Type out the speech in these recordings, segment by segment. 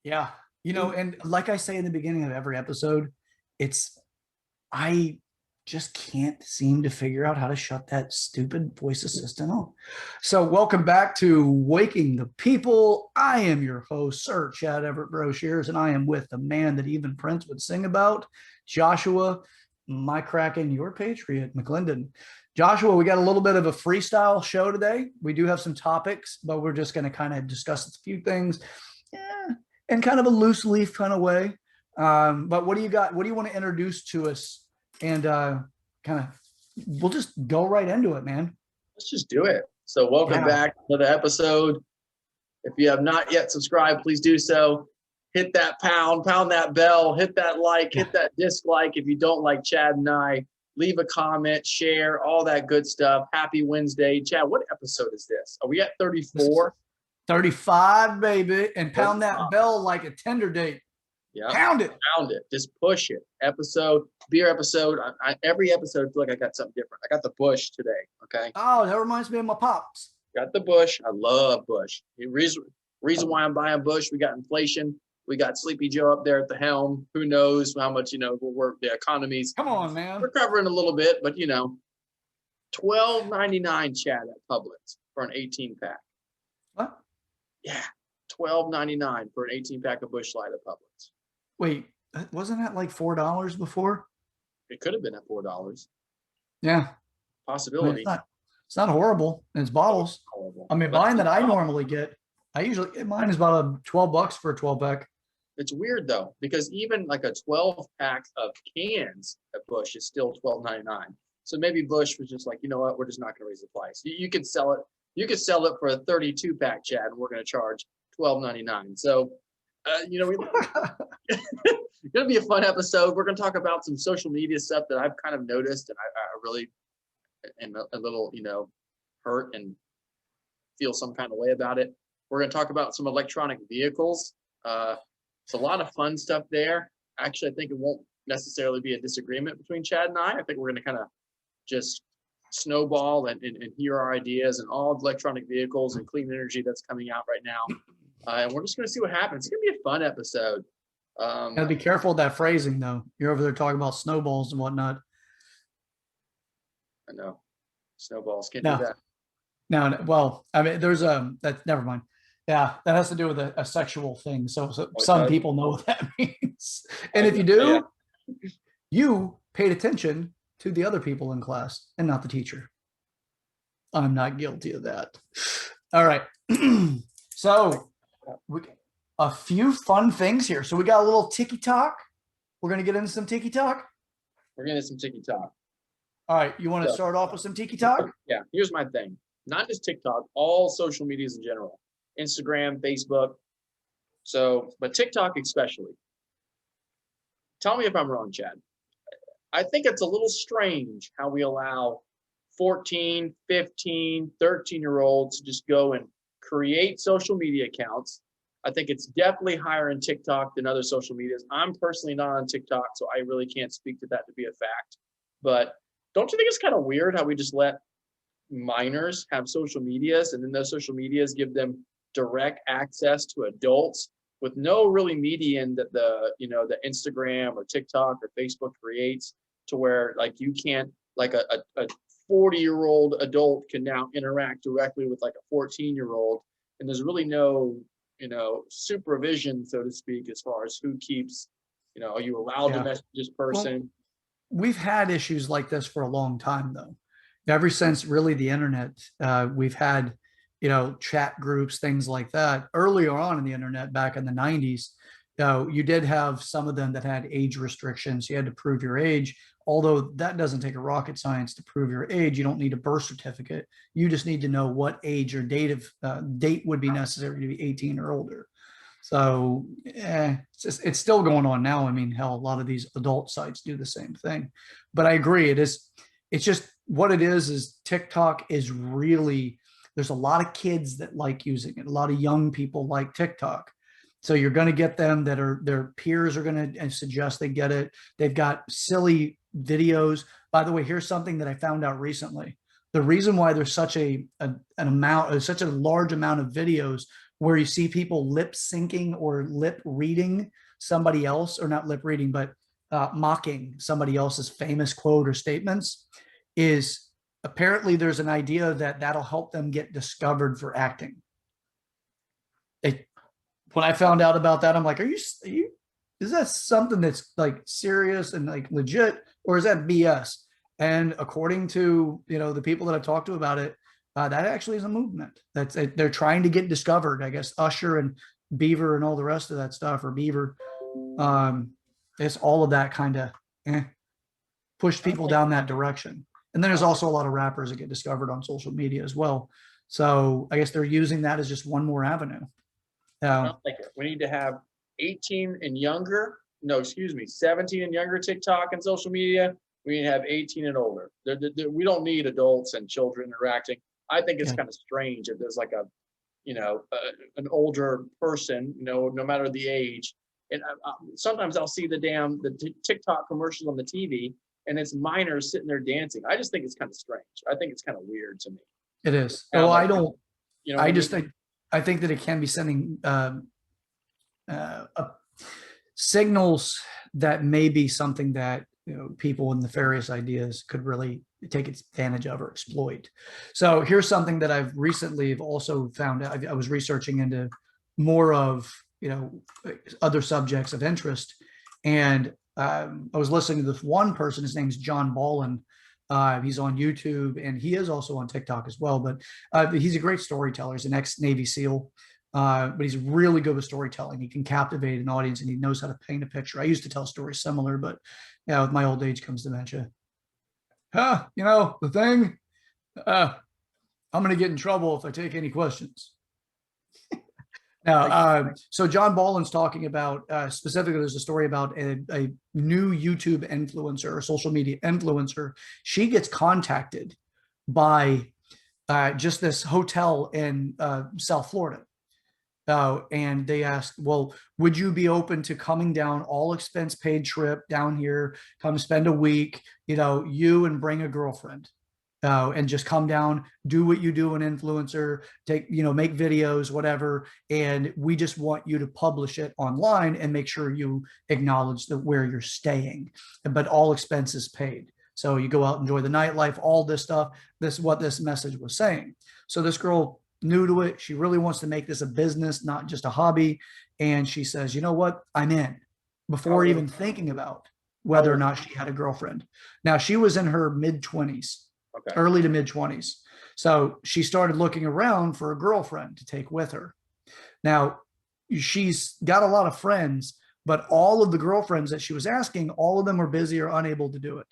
Yeah. And like I say in the beginning of every episode, it's, I just can't seem to figure out how to shut that stupid voice assistant on. So, welcome back to Waking the People. I am your host, Sir Chad Everett Broshears, and I am with the man that even Prince would sing about, Joshua, my Kraken, your Patriot, McClendon. Joshua, we got a little bit of a freestyle show today. We do have some topics, but we're just going to kind of discuss a few things, in kind of a loose leaf kind of way. But what do you got? What do you want to introduce to us? And kind of, we'll just go right into it, man. Let's just do it. So welcome back to the episode. If you have not yet subscribed, please do so. Hit that pound that bell, hit that like, hit that dislike. If you don't like Chad and I, leave a comment, share, all that good stuff. Happy Wednesday. Chad, what episode is this? Are we at 34? 35, baby. And pound that bell like a tender date. Yeah, pound it. Just push it. Beer episode. Every episode, I feel like I got something different. I got the Bush today. Okay. Oh, that reminds me of my pops. Got the Bush. I love Bush. The reason why I'm buying Bush, we got inflation. We got Sleepy Joe up there at the helm. Who knows how much, we'll work the economies. Come on, man. Recovering a little bit, but $12.99 Chad at Publix for an 18-pack. What? Yeah, $12.99 for an 18-pack of Bush Light at Publix. Wait, wasn't that like $4 before? It could have been at $4. Yeah. Possibility. I mean, it's not horrible. And it's bottles. I mean, mine that I normally get, mine is about $12 for a 12-pack. It's weird though, because even like a 12-pack of cans at Bush is still $12.99. So maybe Bush was just like, you know what, we're just not going to raise the price. You could sell it. You could sell it for a 32-pack, Chad, and we're going to charge $12.99. So, it's going to be a fun episode. We're going to talk about some social media stuff that I've kind of noticed, and I really am a little, hurt and feel some kind of way about it. We're going to talk about some electronic vehicles. It's a lot of fun stuff there. Actually, I think it won't necessarily be a disagreement between Chad and I. I think we're going to kind of just snowball and hear our ideas and all electronic vehicles and clean energy that's coming out right now. And we're just going to see what happens. It's going to be a fun episode. Gotta be careful of that phrasing, though. You're over there talking about snowballs and whatnot. I know. Snowballs can't do that. No, well, I mean, there's never mind. Yeah, that has to do with a sexual thing. So some people know what that means. And if you do, you paid attention to the other people in class and not the teacher. I'm not guilty of that. All right. So a few fun things here. So we got a little Tiki Talk. We're going to get into some Tiki Talk. We're getting into some Tiki Talk. All right. You want to start off with some Tiki Talk? Yeah. Here's my thing. Not just TikTok, all social medias in general. Instagram, Facebook. So, but TikTok especially. Tell me if I'm wrong, Chad. I think it's a little strange how we allow 14, 15, 13-year-olds to just go and create social media accounts. I think it's definitely higher in TikTok than other social medias. I'm personally not on TikTok, so I really can't speak to that to be a fact. But don't you think it's kind of weird how we just let minors have social medias and then those social medias give them direct access to adults with no really median that the Instagram or TikTok or Facebook creates, to where like you can't, like a 40-year-old adult can now interact directly with like a 14-year-old, and there's really no supervision, so to speak, as far as who keeps, are you allowed to message this person? Well, we've had issues like this for a long time though. Ever since really the internet, we've had chat groups, things like that. Earlier on in the internet, back in the 90s, you did have some of them that had age restrictions. You had to prove your age, although that doesn't take a rocket science to prove your age. You don't need a birth certificate. You just need to know what age or date would be necessary to be 18 or older. So it's still going on now. I mean, hell, a lot of these adult sites do the same thing. But I agree, it's just what it is TikTok is really, there's a lot of kids that like using it. A lot of young people like TikTok. So you're going to get them that are, their peers are going to suggest they get it. They've got silly videos. By the way, here's something that I found out recently. The reason why there's such such a large amount of videos where you see people lip syncing or lip reading somebody else, or not lip reading, but mocking somebody else's famous quote or statements, is apparently there's an idea that that'll help them get discovered for acting. When I found out about that, I'm like, are you, is that something that's like serious and like legit, or is that BS? And according to, the people that I've talked to about it, that actually is a movement. They're trying to get discovered. I guess Usher and Beaver and all the rest of that stuff, or Beaver, it's all of that kind of pushed people down that direction. And then there's also a lot of rappers that get discovered on social media as well. So I guess they're using that as just one more avenue. We need to have 18 and younger, no, excuse me, 17 and younger TikTok and social media. We need to have 18 and older. We don't need adults and children interacting. I think it's kind of strange if there's like an older person, no matter the age. And sometimes I'll see the TikTok commercials on the TV, and it's minors sitting there dancing. I just think it's kind of strange. I think it's kind of weird to me. It is. Well, I don't. I think that it can be sending signals that may be something that people with nefarious ideas could really take advantage of or exploit. So here's something that I've recently also found out. I was researching into more of other subjects of interest, and I was listening to this one person. His name's John Ballin. He's on YouTube, and he is also on TikTok as well. But he's a great storyteller. He's an ex-Navy SEAL, but he's really good with storytelling. He can captivate an audience, and he knows how to paint a picture. I used to tell stories similar, but with my old age comes dementia. The thing, I'm going to get in trouble if I take any questions. Now, so John Bollin's talking about specifically, there's a story about a new YouTube influencer or social media influencer. She gets contacted by just this hotel in South Florida. And they asked, well, would you be open to coming down, all expense paid trip down here, come spend a week, you and bring a girlfriend. And just come down, do what you do, an influencer, make videos, whatever. And we just want you to publish it online and make sure you acknowledge where you're staying, but all expenses paid. So you go out, enjoy the nightlife, all this stuff. This is what this message was saying. So this girl, new to it, she really wants to make this a business, not just a hobby. And she says, you know what, I'm in, before even thinking about whether or not she had a girlfriend. Now, she was in her mid-20s. Okay. Early to mid 20s. So she started looking around for a girlfriend to take with her. Now, she's got a lot of friends, but all of the girlfriends that she was asking, all of them were busy or unable to do it.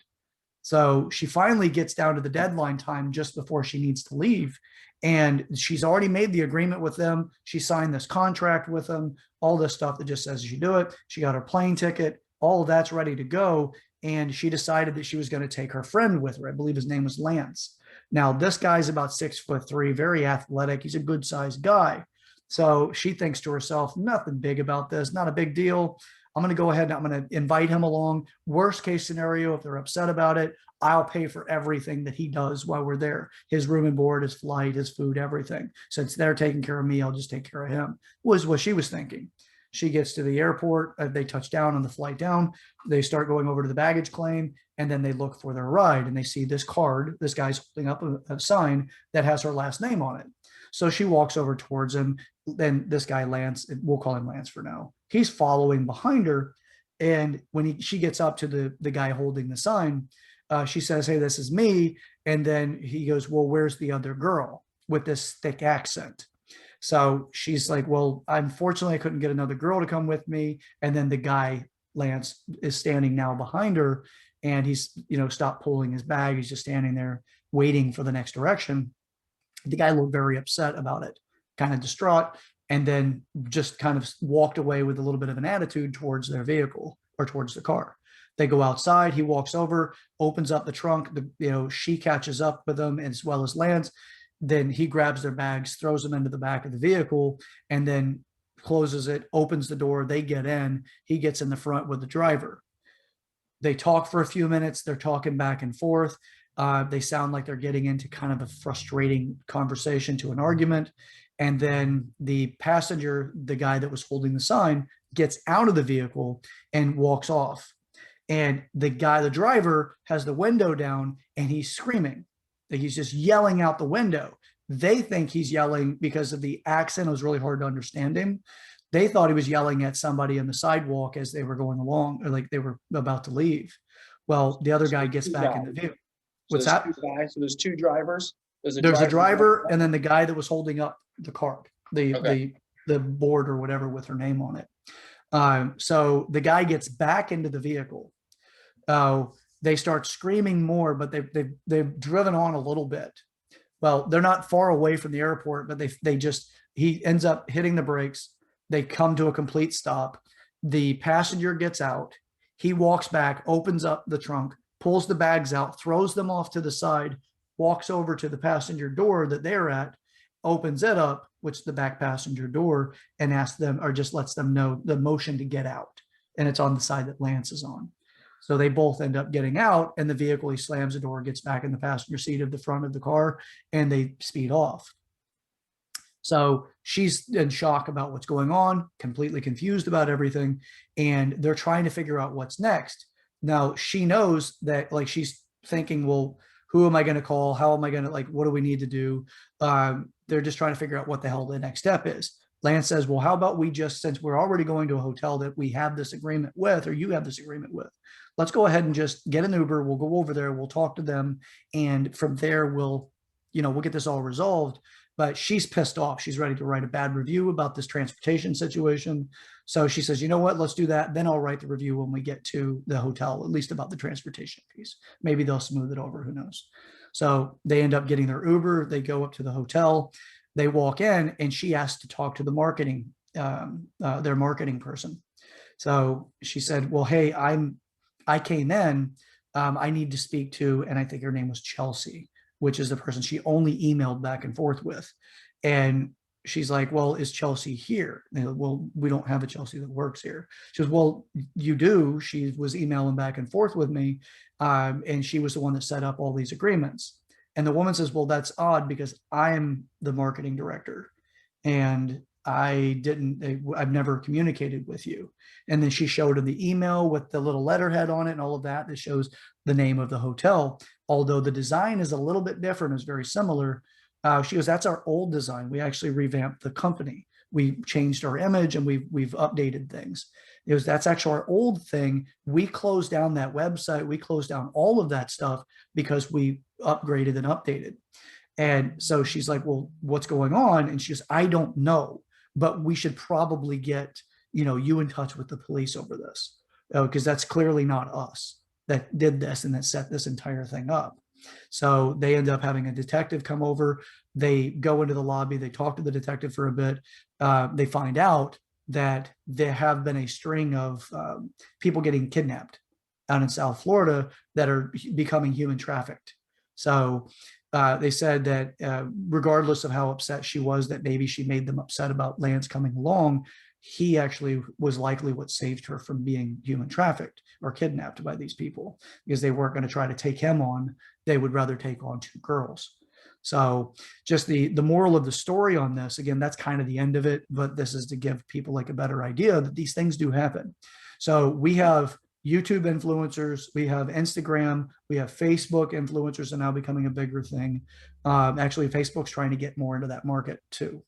So she finally gets down to the deadline time just before she needs to leave. And she's already made the agreement with them. She signed this contract with them, all this stuff that just says you do it. She got her plane ticket, all of that's ready to go. And she decided that she was going to take her friend with her. I believe his name was Lance. Now, this guy's about 6'3", very athletic. He's a good sized guy. So she thinks to herself, nothing big about this, not a big deal. I'm going to go ahead and I'm going to invite him along. Worst case scenario, if they're upset about it, I'll pay for everything that he does while we're there. His room and board, his flight, his food, everything. Since they're taking care of me, I'll just take care of him, was what she was thinking. She gets to the airport. They touch down on the flight down. They start going over to the baggage claim, and then they look for their ride, and they see this card. This guy's holding up a sign that has her last name on it. So she walks over towards him. Then this guy, Lance, we'll call him Lance for now. He's following behind her. And when she gets up to the guy holding the sign, she says, hey, this is me. And then he goes, well, where's the other girl, with this thick accent? So she's like, well, unfortunately, I couldn't get another girl to come with me. And then the guy, Lance, is standing now behind her, and he's, stopped pulling his bag. He's just standing there waiting for the next direction. The guy looked very upset about it, kind of distraught, and then just kind of walked away with a little bit of an attitude towards their vehicle or towards the car. They go outside. He walks over, opens up the trunk. She catches up with him as well as Lance. Then he grabs their bags, throws them into the back of the vehicle, and then closes it, opens the door. They get in. He gets in the front with the driver. They talk for a few minutes. They're talking back and forth. They sound like they're getting into kind of a frustrating conversation to an argument. And then the passenger, the guy that was holding the sign, gets out of the vehicle and walks off. And the guy, the driver, has the window down and he's screaming. Like he's just yelling out the window. They think he's yelling because of the accent. It was really hard to understand him. They thought he was yelling at somebody on the sidewalk as they were going along, or like they were about to leave. Well, the other guy gets back in the vehicle. So What's there's that? two guys. So there's two drivers. There's a driver and then the guy that was holding up the cart, the board or whatever with her name on it. So the guy gets back into the vehicle. They start screaming more, but they've driven on a little bit. Well, they're not far away from the airport, but he ends up hitting the brakes. They come to a complete stop. The passenger gets out. He walks back, opens up the trunk, pulls the bags out, throws them off to the side, walks over to the passenger door that they're at, opens it up, which is the back passenger door, and asks them, or just lets them know the motion to get out. And it's on the side that Lance is on. So they both end up getting out, and the vehicle, he slams the door, gets back in the passenger seat of the front of the car, and they speed off. So she's in shock about what's going on, completely confused about everything, and they're trying to figure out what's next. Now she knows that, like, she's thinking, well, who am I going to call? How am I going to, like, what do we need to do? They're just trying to figure out what the hell the next step is. Lance says, well, how about we just, since we're already going to a hotel that we have this agreement with, or you have this agreement with, let's go ahead and just get an Uber. We'll go over there. We'll talk to them. And from there, we'll get this all resolved. But she's pissed off. She's ready to write a bad review about this transportation situation. So she says, you know what, let's do that. Then I'll write the review when we get to the hotel, at least about the transportation piece. Maybe they'll smooth it over. Who knows? So they end up getting their Uber. They go up to the hotel. They walk in, and she asked to talk to the marketing, their marketing person. So she said, well, hey, I came in. I need to speak to, and I think her name was Chelsea, which is the person she only emailed back and forth with. And she's like, well, is Chelsea here? They go, well, we don't have a Chelsea that works here. She goes, well, you do. She was emailing back and forth with me. And she was the one that set up all these agreements. And the woman says, well, that's odd because I'm the marketing director and I've never communicated with you. And then she showed him the email with the little letterhead on it and all of that shows the name of the hotel. Although the design is a little bit different, it's very similar. She goes, that's our old design. We actually revamped the company. We changed our image and we've updated things. That's actually our old thing. We closed down that website. We closed down all of that stuff because we upgraded and updated. And so she's like, well, what's going on? And she goes, I don't know, but we should probably get, you in touch with the police over this, because that's clearly not us that did this and that set this entire thing up. So they end up having a detective come over. They go into the lobby. They talk to the detective for a bit. They find out that there have been a string of people getting kidnapped out in South Florida that are becoming human trafficked. So they said that regardless of how upset she was that maybe she made them upset about Lance coming along, he actually was likely what saved her from being human trafficked or kidnapped by these people, because they weren't going to try to take him on. They would rather take on two girls. So just the moral of the story on this, again, that's kind of the end of it, but this is to give people like a better idea that these things do happen. So we have YouTube influencers, we have Instagram, we have Facebook influencers are now becoming a bigger thing. Actually, Facebook's trying to get more into that market too.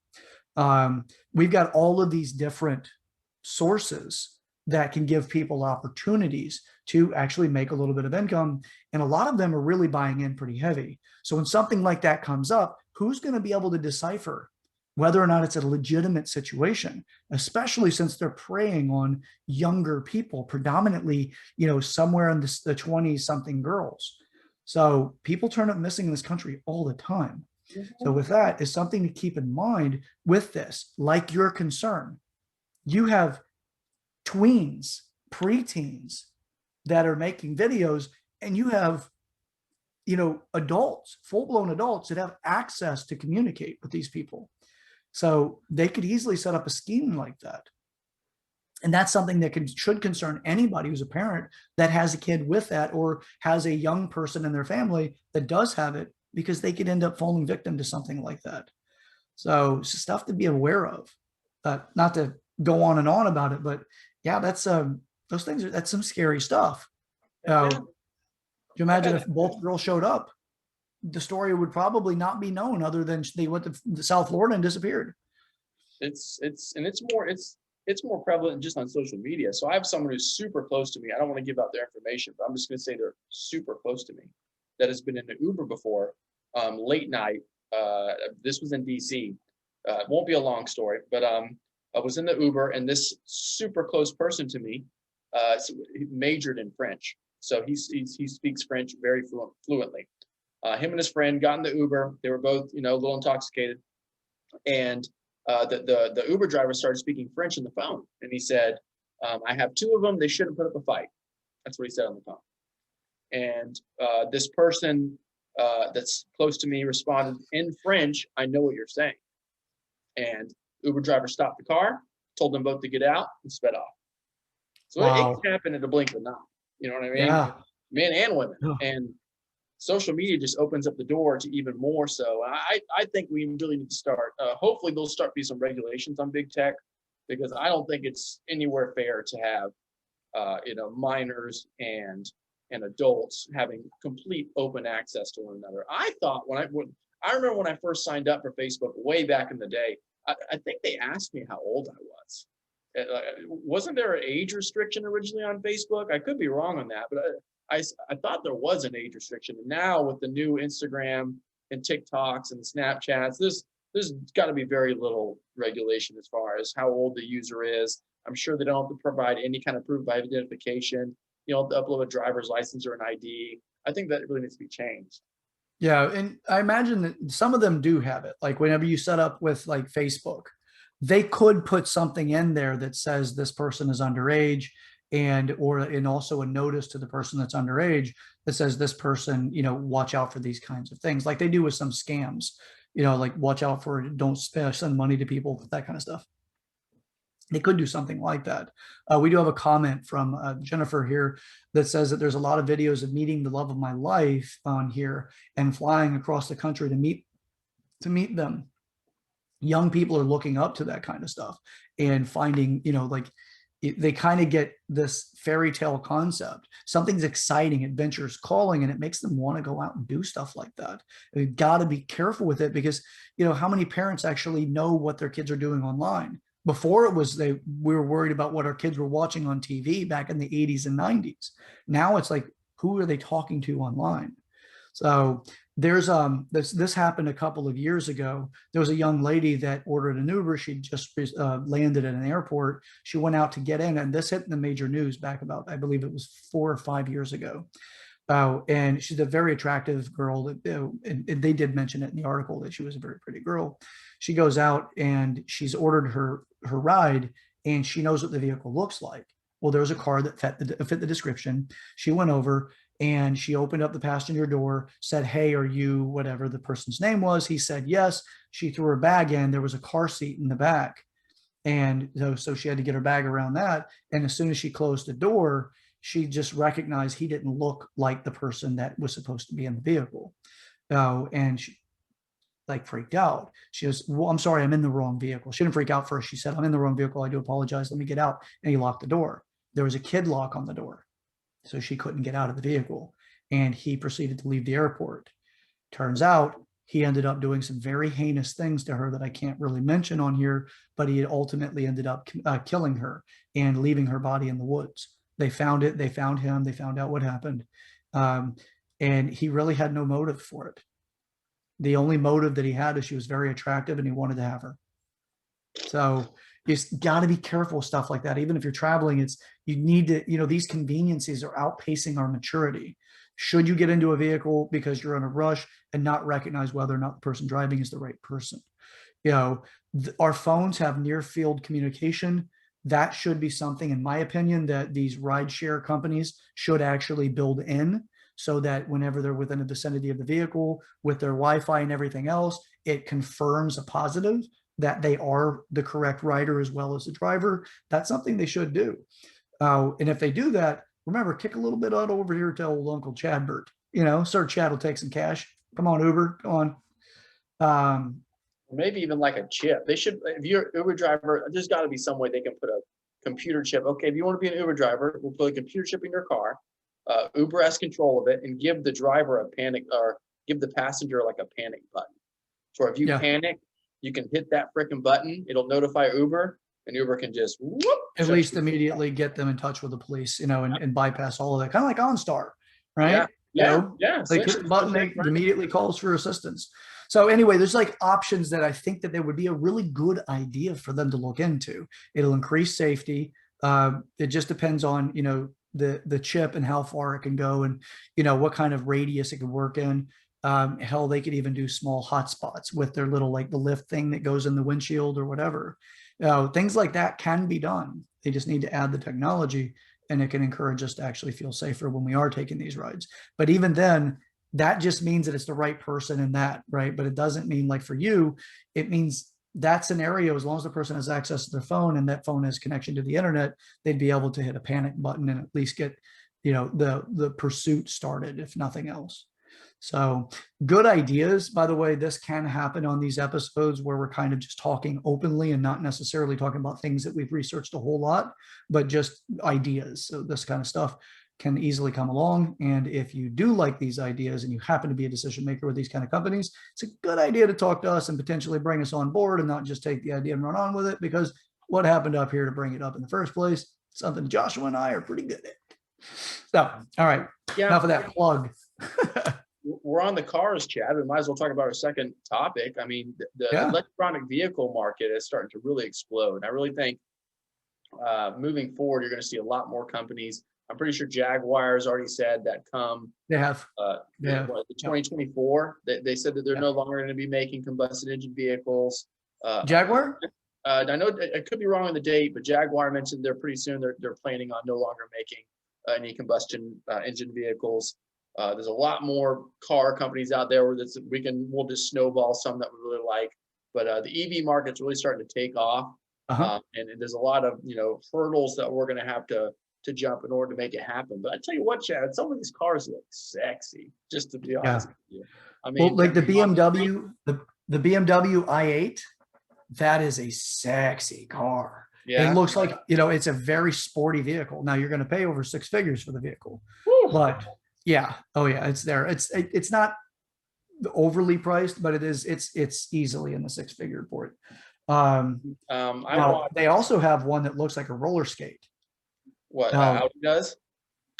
We've got all of these different sources that can give people opportunities to actually make a little bit of income. And a lot of them are really buying in pretty heavy. So when something like that comes up, who's going to be able to decipher whether or not it's a legitimate situation, especially since they're preying on younger people, predominantly, somewhere in the 20s something girls. So people turn up missing in this country all the time. So with that is something to keep in mind with this, like your concern. You have tweens, preteens that are making videos, and you have, adults, full-blown adults that have access to communicate with these people. So they could easily set up a scheme like that. And that's something that should concern anybody who's a parent that has a kid with that, or has a young person in their family that does have it, because they could end up falling victim to something like that. So it's stuff to be aware of. Not to go on and on about it, but yeah, that's those things are, that's some scary stuff. Yeah, Do you imagine if both girls showed up? The story would probably not be known, other than they went to South Florida and disappeared. it's more prevalent just on social media. So I have someone who's super close to me. I don't want to give out their information, but I'm just going to say they're super close to me, that has been in the Uber before, late night. This was in DC. It won't be a long story, but I was in the Uber, and this super close person to me he majored in French. So he speaks French very fluently. Him and his friend got in the Uber. They were both, a little intoxicated. And the Uber driver started speaking French on the phone. And he said, I have two of them. They shouldn't put up a fight. That's what he said on the phone. And this person that's close to me responded in French, I know what you're saying. And Uber driver stopped the car, told them both to get out, and sped off. So Wow. it can happen in a blink of an eye. You know what I mean? Yeah. Men and women. Yeah. And social media just opens up the door to even more. So I think we really need to start. Hopefully, there'll start be some regulations on big tech, because I don't think it's anywhere fair to have, minors and adults having complete open access to one another. I thought I remember when I first signed up for Facebook way back in the day, I think they asked me how old I was. Wasn't there an age restriction originally on Facebook? I could be wrong on that, but I thought there was an age restriction. And now with the new Instagram and TikToks and Snapchats, there's got to be very little regulation as far as how old the user is. I'm sure they don't have to provide any kind of proof of identification. To upload a driver's license or an ID. I think that really needs to be changed. Yeah, and I imagine that some of them do have it. Like whenever you set up with like Facebook, they could put something in there that says this person is underage, and also a notice to the person that's underage that says this person, watch out for these kinds of things, like they do with some scams. Like watch out for, don't send money to people, that kind of stuff. They could do something like that. We do have a comment from Jennifer here that says that there's a lot of videos of meeting the love of my life on here and flying across the country to meet them. Young people are looking up to that kind of stuff and finding, they kind of get this fairy tale concept. Something's exciting, adventure's calling, and it makes them want to go out and do stuff like that. We've got to be careful with it, because, how many parents actually know what their kids are doing online? Before it was we were worried about what our kids were watching on TV back in the 80s and 90s. Now it's like, who are they talking to online? So there's this happened a couple of years ago. There was a young lady that ordered an Uber. She just landed at an airport. She went out to get in, and this hit the major news back about, I believe it was 4 or 5 years ago. And she's a very attractive girl. And they did mention it in the article that she was a very pretty girl. She goes out and she's ordered her ride, and she knows what the vehicle looks like. Well, there was a car that fit the description. She went over and she opened up the passenger door, said, "Hey, are you," whatever the person's name was. He said yes. She threw her bag in. There was a car seat in the back. And so she had to get her bag around that. And as soon as she closed the door, she just recognized he didn't look like the person that was supposed to be in the vehicle. And she freaked out. She goes, "Well, I'm sorry, I'm in the wrong vehicle." She didn't freak out first. She said, "I'm in the wrong vehicle. I do apologize. Let me get out." And he locked the door. There was a kid lock on the door, so she couldn't get out of the vehicle. And he proceeded to leave the airport. Turns out he ended up doing some very heinous things to her that I can't really mention on here, but he ultimately ended up killing her and leaving her body in the woods. They found it. They found him. They found out what happened. And he really had no motive for it. The only motive that he had is she was very attractive and he wanted to have her. So you got to be careful with stuff like that. Even if you're traveling, you need to, these conveniences are outpacing our maturity. Should you get into a vehicle because you're in a rush and not recognize whether or not the person driving is the right person? Our phones have near field communication. That should be something, in my opinion, that these rideshare companies should actually build in, so that whenever they're within the vicinity of the vehicle with their Wi-Fi and everything else, it confirms a positive that they are the correct rider as well as the driver, that's something they should do. And if they do that, remember, kick a little bit out over here to old Uncle Chadbert. Sir Chad will take some cash. Come on, Uber, come on. Maybe even like a chip. They should, if you're an Uber driver, there's got to be some way they can put a computer chip. Okay, if you want to be an Uber driver, we'll put a computer chip in your car. Uber has control of it and give the driver a panic, or give the passenger like a panic button. So if you panic, you can hit that freaking button. It'll notify Uber, and Uber can just whoop, at least immediately get them in touch with the police, and bypass all of that. Kind of like OnStar, right? Yeah. They hit the button, it immediately calls for assistance. So anyway, there's like options that I think that there would be a really good idea for them to look into. It'll increase safety. It just depends on, the chip and how far it can go, and, what kind of radius it can work in. Hell, they could even do small hotspots with their little, like the lift thing that goes in the windshield or whatever. Things like that can be done. They just need to add the technology, and it can encourage us to actually feel safer when we are taking these rides. But even then, that just means that it's the right person in that, right? But it doesn't mean, like, for you, it means that scenario, as long as the person has access to their phone and that phone has connection to the internet, they'd be able to hit a panic button and at least get, the pursuit started, if nothing else. So good ideas. By the way, this can happen on these episodes where we're kind of just talking openly and not necessarily talking about things that we've researched a whole lot, but just ideas. So this kind of stuff can easily come along. And if you do like these ideas and you happen to be a decision maker with these kind of companies, it's a good idea to talk to us and potentially bring us on board and not just take the idea and run on with it, because what happened up here to bring it up in the first place, something Joshua and I are pretty good at. So, all right, enough of that plug. We're on the cars, Chad. We might as well talk about our second topic. I mean, the electronic vehicle market is starting to really explode. I really think moving forward, you're going to see a lot more companies. I'm pretty sure Jaguar has already said that come. They have. The 2024, they said that they're no longer going to be making combustion engine vehicles. Jaguar? I know I could be wrong on the date, but Jaguar mentioned pretty soon they're planning on no longer making any combustion engine vehicles. There's a lot more car companies out there where we'll just snowball some that we really like, but the EV market's really starting to take off, and there's a lot of hurdles that we're going to have to jump in order to make it happen. But I tell you what, Chad, some of these cars look sexy. Just to be honest with you, I mean, like the BMW, the BMW i8, that is a sexy car. Yeah. It looks like it's a very sporty vehicle. Now you're going to pay over 6 figures for the vehicle, but. Yeah. Oh yeah. It's there. It's not overly priced, but it's easily in the 6-figure for it. They also have one that looks like a roller skate. What Audi does?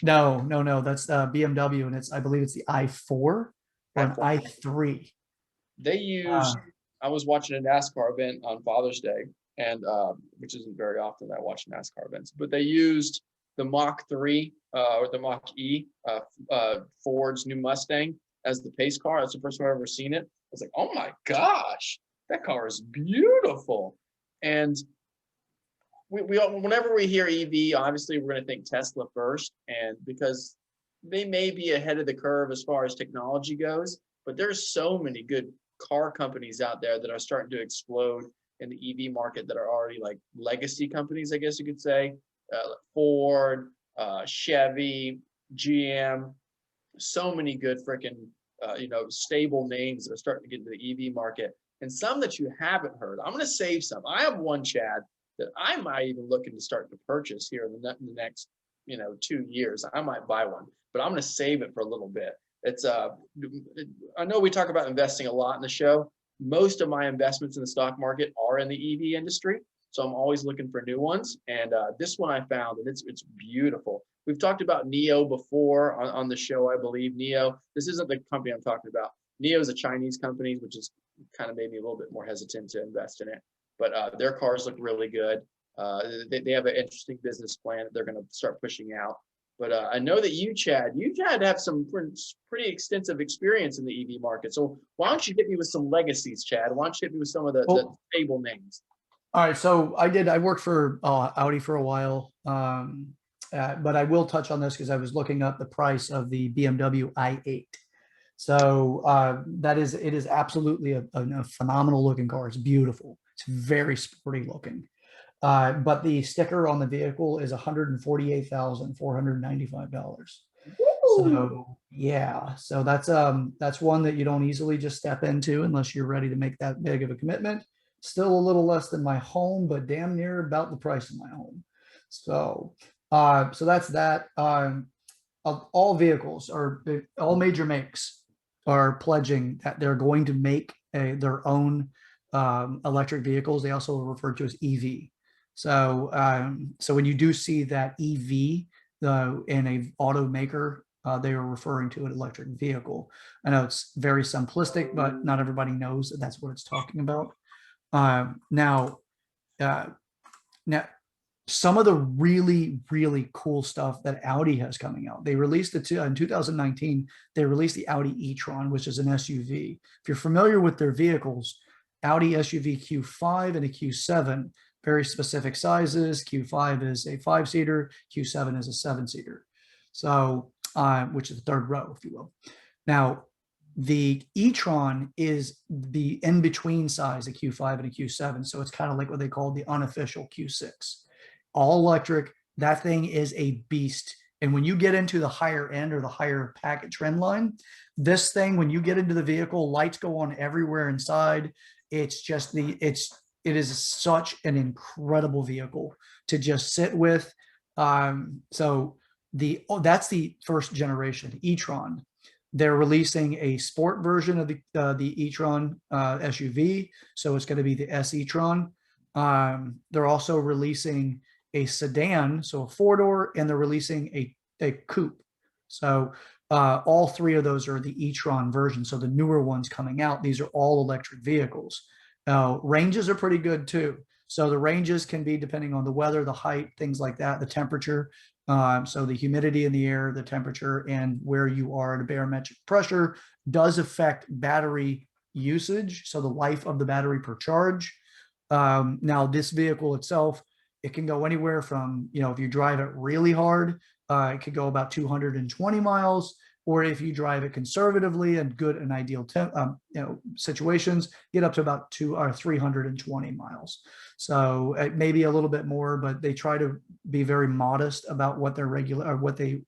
No. That's BMW, and I believe it's the i4 or an i3. They use. I was watching a NASCAR event on Father's Day, and which isn't very often that I watch NASCAR events, but they used the Mach 3 or the Mach E, Ford's new Mustang, as the pace car. That's the first time I've ever seen it. I was like, oh my gosh, that car is beautiful. And we whenever we hear EV, obviously we're going to think Tesla first, and because they may be ahead of the curve as far as technology goes, but there's so many good car companies out there that are starting to explode in the EV market that are already like legacy companies, I guess you could say. Ford, Chevy, GM, so many good freaking stable names that are starting to get into the EV market, and some that you haven't heard. I'm going to save some. I have one, Chad, that I might even looking to start to purchase here in the next 2 years. I might buy one, but I'm going to save it for a little bit. It's I know we talk about investing a lot in the show. Most of my investments in the stock market are in the EV industry. So I'm always looking for new ones. And this one I found, and it's beautiful. We've talked about NIO before on the show, I believe. NIO, this isn't the company I'm talking about. NIO is a Chinese company, which is kind of made me a little bit more hesitant to invest in it. But their cars look really good. They have an interesting business plan that they're going to start pushing out. But I know that you, Chad, have some pretty extensive experience in the EV market. So why don't you hit me with some legacies, Chad? Why don't you hit me with some of the stable names? All right, so I worked for Audi for a while, but I will touch on this because I was looking up the price of the BMW i8. So it is absolutely a phenomenal looking car. It's beautiful. It's very sporty looking. But the sticker on the vehicle is $148,495. So yeah, so that's one that you don't easily just step into unless you're ready to make that big of a commitment. Still a little less than my home, but damn near about the price of my home. So so that's that. Of all vehicles or all major makes are pledging that they're going to make their own electric vehicles. They also refer to as EV. So so when you do see that EV in a automaker, they are referring to an electric vehicle. I know it's very simplistic, but not everybody knows that that's what it's talking about. Now, uh, now, some of the really cool stuff that Audi has coming out. They released it in 2019. They released the Audi E-tron, which is an SUV. If you're familiar with their vehicles, Audi SUV Q5 and a Q7, very specific sizes. Q5 is a 5-seater, Q7 is a 7-seater. So, which is the third row, if you will. Now, the e-tron is the in-between size, a Q5 and a Q7. So it's kind of like what they call the unofficial Q6. All electric. That thing is a beast. And when you get into the higher end or the higher packet trend line, this thing, when you get into the vehicle, lights go on everywhere inside. It's just it is such an incredible vehicle to just sit with. So that's the first generation e-tron. They're releasing a sport version of the e-tron SUV, so it's going to be the S e-tron. They're also releasing a sedan, so a 4-door, and they're releasing a coupe. So all three of those are the e-tron version. So the newer ones coming out, these are all electric vehicles. Ranges are pretty good too. So the ranges can be depending on the weather, the height, things like that, the temperature. So the humidity in the air, the temperature, and where you are at a barometric pressure does affect battery usage. So the life of the battery per charge. Now this vehicle itself, it can go anywhere from, if you drive it really hard, it could go about 220 miles, or if you drive it conservatively and good and ideal situations, get up to about 200 or 320 miles. So it may be a little bit more, but they try to be very modest about what their regular or what they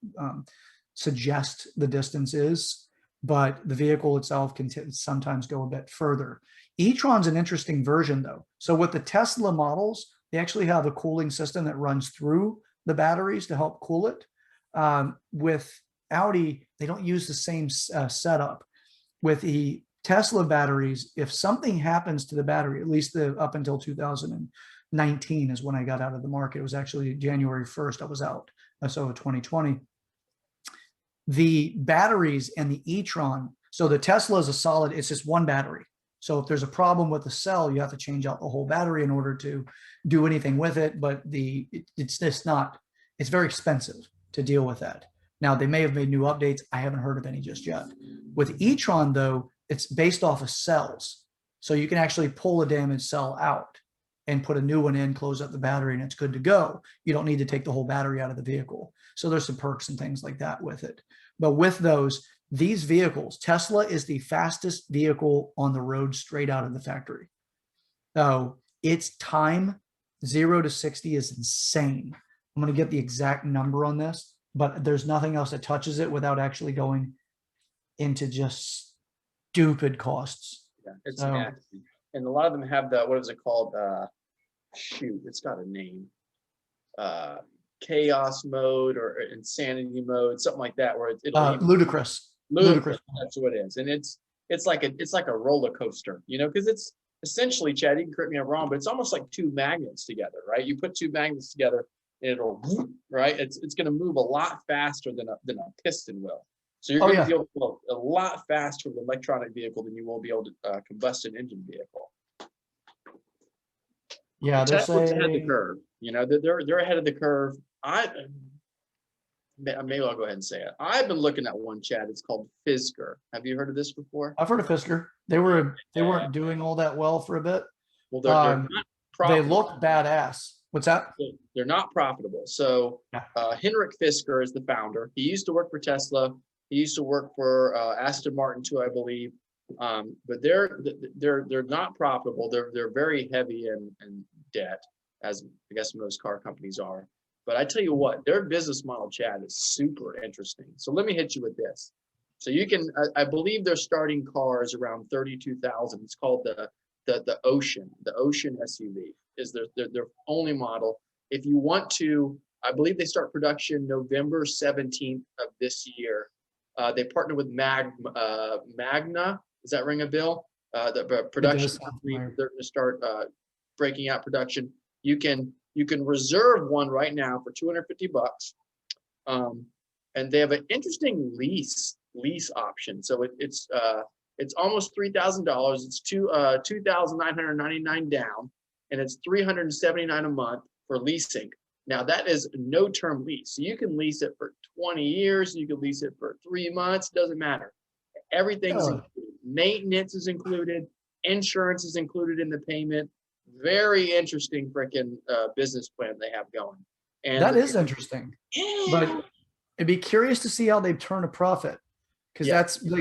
suggest the distance is. But the vehicle itself can sometimes go a bit further. E-tron's an interesting version though. So with the Tesla models, they actually have a cooling system that runs through the batteries to help cool it. With Audi, they don't use the same setup. With the Tesla batteries, if something happens to the battery, at least up until 2019 is when I got out of the market. It was actually January 1st I was out, so 2020. The batteries and the e-tron, so the Tesla is a solid, it's just one battery. So if there's a problem with the cell, you have to change out the whole battery in order to do anything with it. But it's very expensive to deal with that. Now, they may have made new updates. I haven't heard of any just yet. With e-tron, though, it's based off of cells. So you can actually pull a damaged cell out and put a new one in, close up the battery, and it's good to go. You don't need to take the whole battery out of the vehicle. So there's some perks and things like that with it. But with these vehicles, Tesla is the fastest vehicle on the road straight out of the factory. So its time 0 to 60 is insane. I'm going to get the exact number on this, but there's nothing else that touches it without actually going into just stupid costs. Yeah, it's nasty. And a lot of them have what is it called? It's got a name. Chaos mode or insanity mode, something like that, where it'll ludicrous. That's what it is. And it's like a roller coaster, because it's essentially, Chad, you can correct me if I'm wrong, but it's almost like two magnets together, right? You put two magnets together and it'll, right? It's going to move a lot faster than a piston will. So you're going to be able to go a lot faster with an electronic vehicle than you will be able to combustion engine vehicle. Yeah, Tesla's ahead of the curve. They're ahead of the curve. Maybe I'll go ahead and say it. I've been looking at one, Chad. It's called Fisker. Have you heard of this before? I've heard of Fisker. They weren't doing all that well for a bit. Well, they're not they look badass. What's that? They're not profitable. So Henrik Fisker is the founder. He used to work for Tesla. He used to work for Aston Martin too, I believe. But they're not profitable. They're very heavy in debt, as I guess most car companies are. But I tell you what, their business model, Chad, is super interesting. So let me hit you with this. So you can, I believe they're starting cars around 32,000. It's called the Ocean. The Ocean SUV is their only model. If you want to, I believe they start production November 17th of this year. They partner with Magna. Does that ring a bell? The production company, they're going to start breaking out production. You can reserve one right now for $250, and they have an interesting lease option. So it's almost $3,000. It's $2,999 down, and it's $379 a month for leasing. Now that is no term lease, so you can lease it for 20 years. You can lease it for 3 months. Doesn't matter. Everything's included. Maintenance is included. Insurance is included in the payment. Very interesting freaking business plan they have going. And that is interesting. Yeah. But I'd be curious to see how they turn a profit, because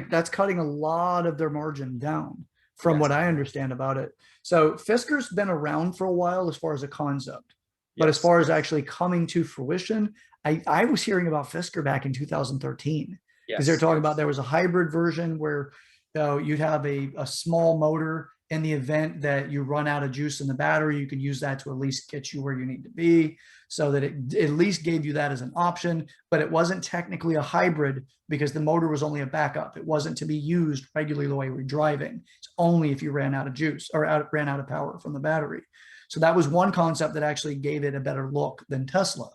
that's cutting a lot of their margin down from what I understand about it. So Fisker's been around for a while as far as a concept, but as far as actually coming to fruition, I was hearing about Fisker back in 2013, because they're talking about there was a hybrid version where you'd have a small motor. In the event that you run out of juice in the battery, you can use that to at least get you where you need to be, so that it at least gave you that as an option. But it wasn't technically a hybrid because the motor was only a backup. It wasn't to be used regularly the way we're driving. It's only if you ran out of juice or ran out of power from the battery. So that was one concept that actually gave it a better look than Tesla.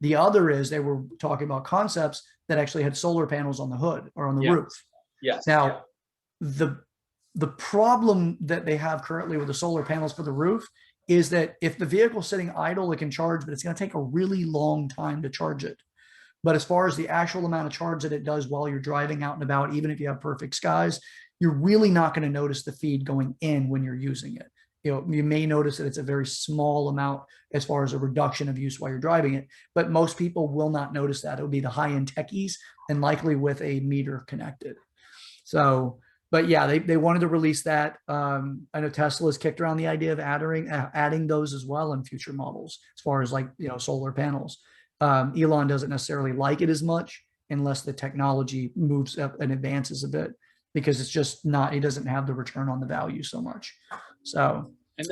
The other is they were talking about concepts that actually had solar panels on the hood or on the roof. Now, the problem that they have currently with the solar panels for the roof is that if the vehicle's sitting idle, it can charge, but it's going to take a really long time to charge it. But as far as the actual amount of charge that it does while you're driving out and about, even if you have perfect skies, you're really not going to notice the feed going in when you're using it. You may notice that it's a very small amount as far as a reduction of use while you're driving it, but most people will not notice that. It will be the high-end techies and likely with a meter connected. So, but yeah, they wanted to release that. I know Tesla has kicked around the idea of adding those as well in future models, as far as solar panels. Elon doesn't necessarily like it as much unless the technology moves up and advances a bit, because it's just not, he doesn't have the return on the value so much. So, and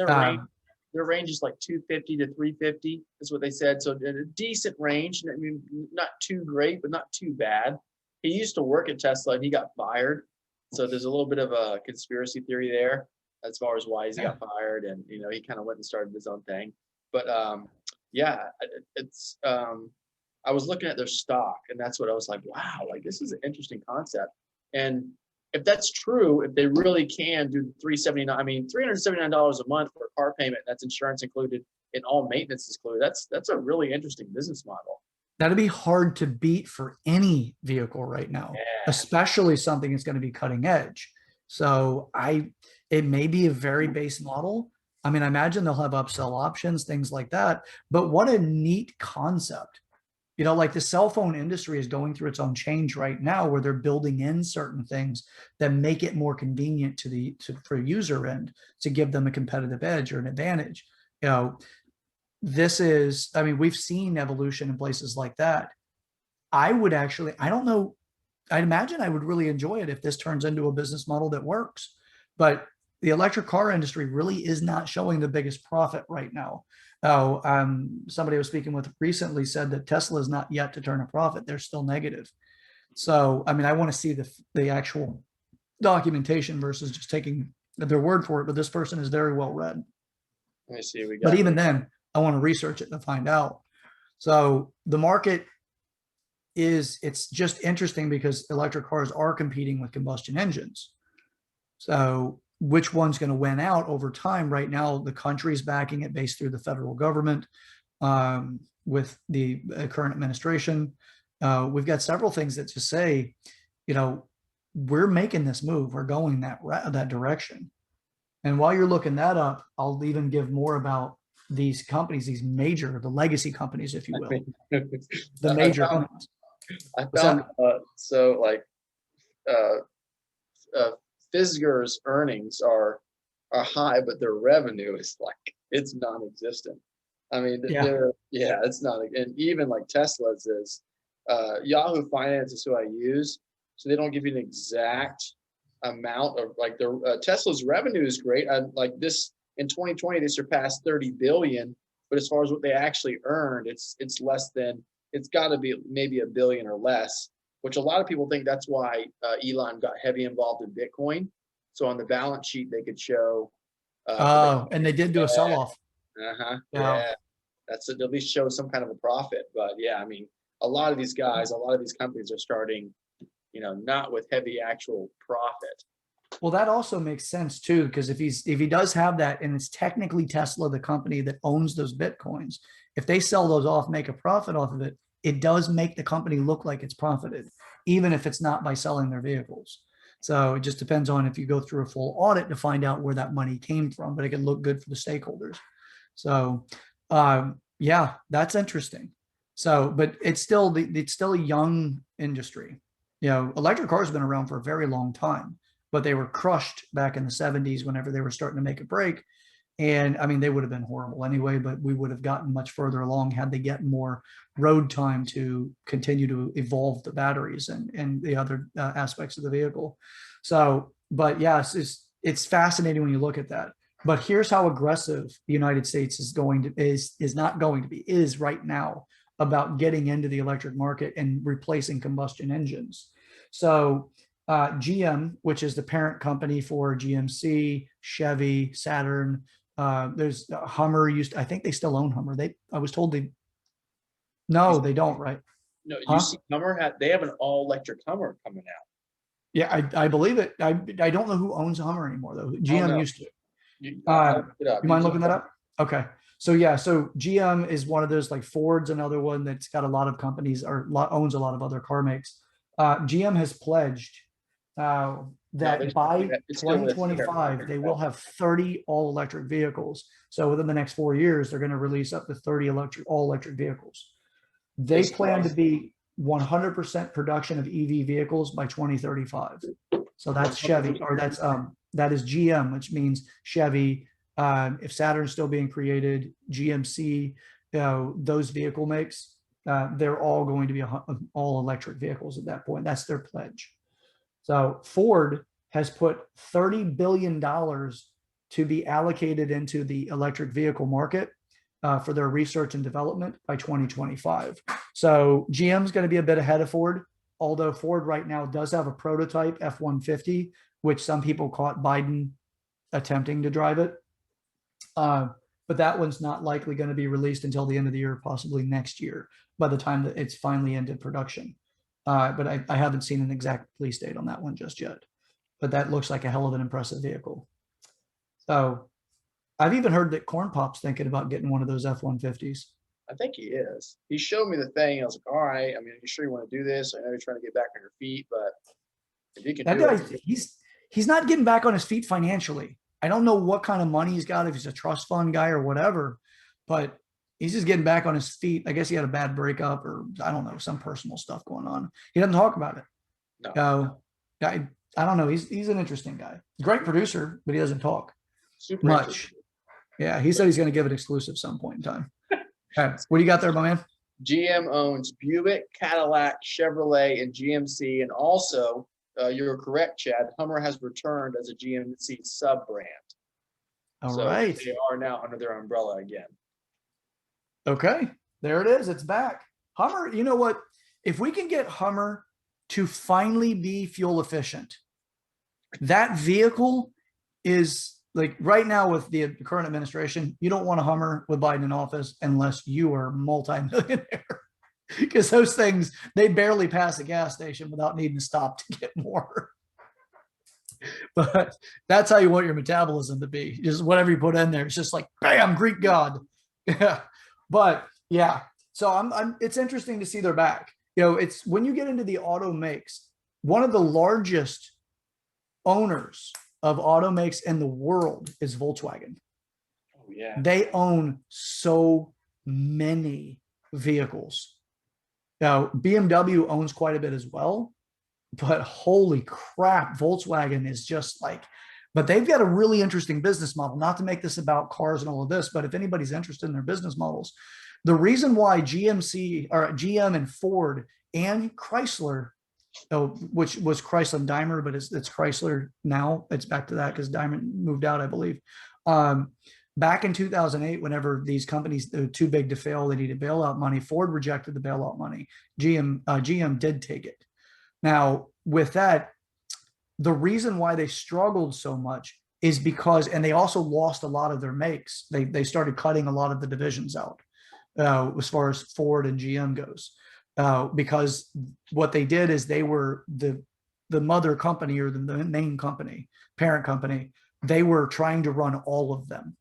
their range is like 250 to 350 is what they said. So a decent range. I mean, not too great, but not too bad. He used to work at Tesla and he got fired. So there's a little bit of a conspiracy theory there as far as why he got fired, and he kind of went and started his own thing. But it's I was looking at their stock, and that's what I was like, wow, like this is an interesting concept. And if that's true, if they really can do $379 a month for a car payment, that's insurance included and all maintenance is included. That's a really interesting business model. That'd be hard to beat for any vehicle right now, especially something that's going to be cutting edge. So it may be a very base model. I mean, I imagine they'll have upsell options, things like that. But what a neat concept. Like the cell phone industry is going through its own change right now, where they're building in certain things that make it more convenient for user end to give them a competitive edge or an advantage. This is, I mean, we've seen evolution in places like that. I don't know, I'd imagine I would really enjoy it if this turns into a business model that works. But the electric car industry really is not showing the biggest profit right now. Somebody I was speaking with recently said that Tesla is not yet to turn a profit. They're still negative. So, I mean, I want to see the actual documentation versus just taking their word for it. But this person is very well read. Let me see. But even then, I want to research it to find out. So the market it's just interesting because electric cars are competing with combustion engines. So which one's going to win out over time? Right now, the country's backing it based through the federal government with the current administration. We've got several things that just say, we're making this move. We're going that direction. And while you're looking that up, I'll even give more about these companies, the legacy companies, if you will, the major companies. I found Fisker's earnings are high, but their revenue is like it's non-existent. I mean, Yeah. it's not, and even like Tesla's is Yahoo Finance is who I use, so they don't give you an exact amount of like their Tesla's revenue is great. Like this in 2020 they surpassed 30 billion, but as far as what they actually earned, it's less than, it's got to be maybe a billion or less, which a lot of people think that's why Elon got heavy involved in Bitcoin. So on the balance sheet they could show. Oh, and they did do a Yeah, sell-off. Yeah. yeah. That's at least show some kind of a profit. But yeah, I mean, a lot of these guys, a lot of these companies are starting, not with heavy actual profit. Well, that also makes sense too, because if he does have that, and it's technically Tesla, the company that owns those Bitcoins, if they sell those off, make a profit off of it, it does make the company look like it's profited, even if it's not by selling their vehicles. So it just depends on if you go through a full audit to find out where that money came from, but it can look good for the stakeholders. So yeah, that's interesting. So, but it's still a young industry. Electric cars have been around for a very long time, but they were crushed back in the 70s whenever they were starting to make a break. And I mean, they would have been horrible anyway, but we would have gotten much further along had they get more road time to continue to evolve the batteries and the other aspects of the vehicle. So, but yes, it's fascinating when you look at that. But here's how aggressive the United States is not going to be, is right now about getting into the electric market and replacing combustion engines. So GM, which is the parent company for GMC, Chevy, Saturn, there's Hummer I think they still own Hummer. I was told no, they don't, right? No, you see Hummer they have an all electric Hummer coming out. Yeah, I believe it. I don't know who owns Hummer anymore though. GM used to. You mind looking that up? Okay. So yeah, so GM is one of those, like Ford's another one that's got a lot of companies or owns a lot of other car makes. GM has pledged that by 2025 they will have 30 all electric vehicles. So within the next 4 years, they're going to release up to 30 all electric vehicles. They plan to be 100% production of EV vehicles by 2035. So that's Chevy, or that is GM, which means Chevy. If Saturn's still being created, GMC, those vehicle makes, they're all going to be all electric vehicles at that point. That's their pledge. So Ford has put $30 billion to be allocated into the electric vehicle market for their research and development by 2025. So GM's going to be a bit ahead of Ford, although Ford right now does have a prototype F-150, which some people caught Biden attempting to drive it. But that one's not likely going to be released until the end of the year, possibly next year, by the time that it's finally into production. But I haven't seen an exact release date on that one just yet. But that looks like a hell of an impressive vehicle. So I've even heard that Corn Pop's thinking about getting one of those F-150s. I think he is. He showed me the thing. I was like, all right. I mean, are you sure you want to do this? I know you're trying to get back on your feet, but if you can do it. He's not getting back on his feet financially. I don't know what kind of money he's got, if he's a trust fund guy or whatever, but he's just getting back on his feet. I guess he had a bad breakup, or I don't know, some personal stuff going on. He doesn't talk about it. No. I don't know. He's an interesting guy. Great producer, but he doesn't talk Super much. Yeah, he said he's going to give it exclusive some point in time. Okay. What do you got there, my man? GM owns Buick, Cadillac, Chevrolet, and GMC, and also, you're correct, Chad, Hummer has returned as a GMC sub-brand. All right. They are now under their umbrella again. Okay, there it is. It's back. Hummer, you know what? If we can get Hummer to finally be fuel efficient, that vehicle is like right now with the current administration, you don't want a Hummer with Biden in office unless you are multi-millionaire. Because those things, they barely pass a gas station without needing to stop to get more. But that's how you want your metabolism to be. Just whatever you put in there, it's just like, bam, Greek God. Yeah. But yeah, so it's interesting to see they're back. It's when you get into the auto makes, one of the largest owners of auto makes in the world is Volkswagen. Oh yeah. They own so many vehicles. Now, BMW owns quite a bit as well, but holy crap, Volkswagen is just like, but they've got a really interesting business model. Not to make this about cars and all of this, but if anybody's interested in their business models, the reason why GM and Ford and Chrysler, which was Chrysler and Daimler, but it's Chrysler now. It's back to that because Daimler moved out, I believe. Back in 2008, whenever these companies were too big to fail, they needed bailout money. Ford rejected the bailout money. GM did take it. Now, with that, the reason why they struggled so much is because, and they also lost a lot of their makes. They started cutting a lot of the divisions out as far as Ford and GM goes, because what they did is they were the mother company or the main company, parent company. They were trying to run all of them.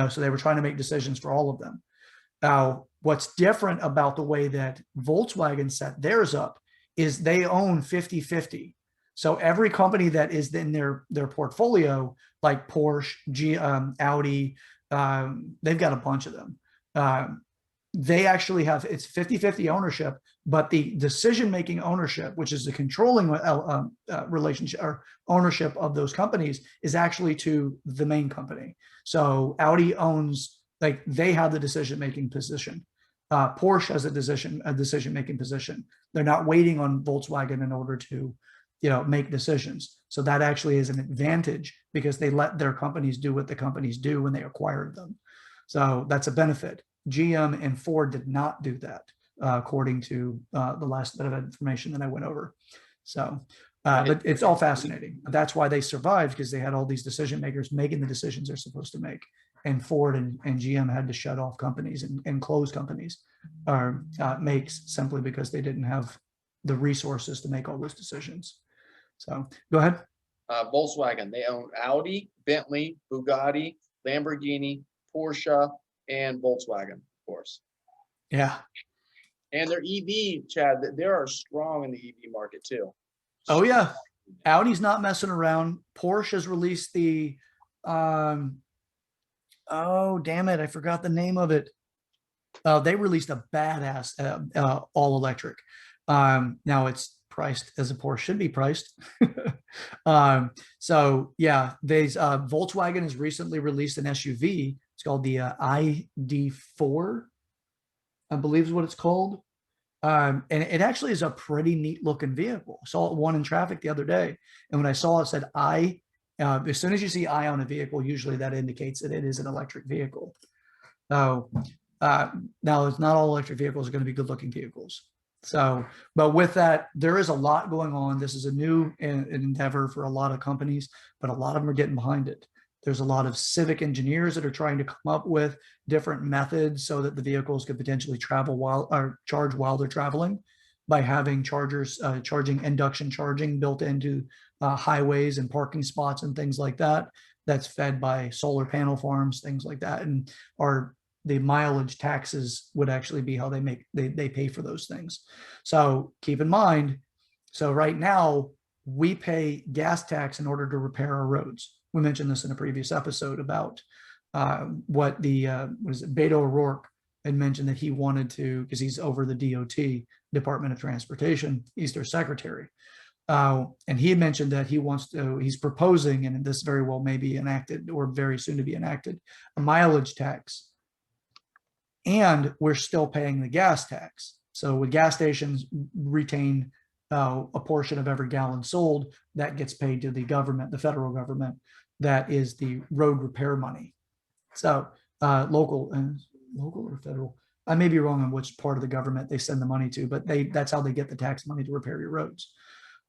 So they were trying to make decisions for all of them. Now, what's different about the way that Volkswagen set theirs up is they own 50-50. So every company that is in their portfolio, like Porsche, Audi, they've got a bunch of them. They actually have, it's 50-50 ownership, but the decision-making ownership, which is the controlling relationship or ownership of those companies, is actually to the main company. So Audi owns, like, they have the decision-making position. Porsche has a decision-making position. They're not waiting on Volkswagen in order to, make decisions. So that actually is an advantage because they let their companies do what the companies do when they acquired them. So that's a benefit. GM and Ford did not do that, according to the last bit of information that I went over. So, but it's all fascinating. That's why they survived, because they had all these decision makers making the decisions they're supposed to make. And Ford and GM had to shut off companies and close companies or makes simply because they didn't have the resources to make all those decisions. So go ahead. Volkswagen, they own Audi, Bentley, Bugatti, Lamborghini, Porsche, and Volkswagen, of course. Yeah. And their EV, Chad, they are strong in the EV market too. Oh yeah. Audi's not messing around. Porsche has released the, oh damn it, I forgot the name of it. They released a badass all electric. Now it's priced as a Porsche should be priced. So yeah, Volkswagen has recently released an SUV. It's called the ID4, I believe is what it's called. And it actually is a pretty neat looking vehicle. Saw one in traffic the other day, and when I saw it said I, as soon as you see I on a vehicle, usually that indicates that it is an electric vehicle. So now it's not all electric vehicles are going to be good looking vehicles. So, but with that, there is a lot going on. This is a new endeavor for a lot of companies, but a lot of them are getting behind it. There's a lot of civic engineers that are trying to come up with different methods so that the vehicles could potentially travel charge while they're traveling, by having chargers, induction charging built into highways and parking spots and things like that. That's fed by solar panel farms, things like that. And the mileage taxes would actually be how they pay for those things. So keep in mind, so right now we pay gas tax in order to repair our roads. We mentioned this in a previous episode about what Beto O'Rourke had mentioned that he wanted to, because he's over the DOT, Department of Transportation, he's their secretary. And he had mentioned that he's proposing, and this very well may be enacted or very soon to be enacted, a mileage tax. And we're still paying the gas tax. So with gas stations retain a portion of every gallon sold, that gets paid to the government, the federal government. That is the road repair money. So local or federal, I may be wrong on which part of the government they send the money to, but that's how they get the tax money to repair your roads.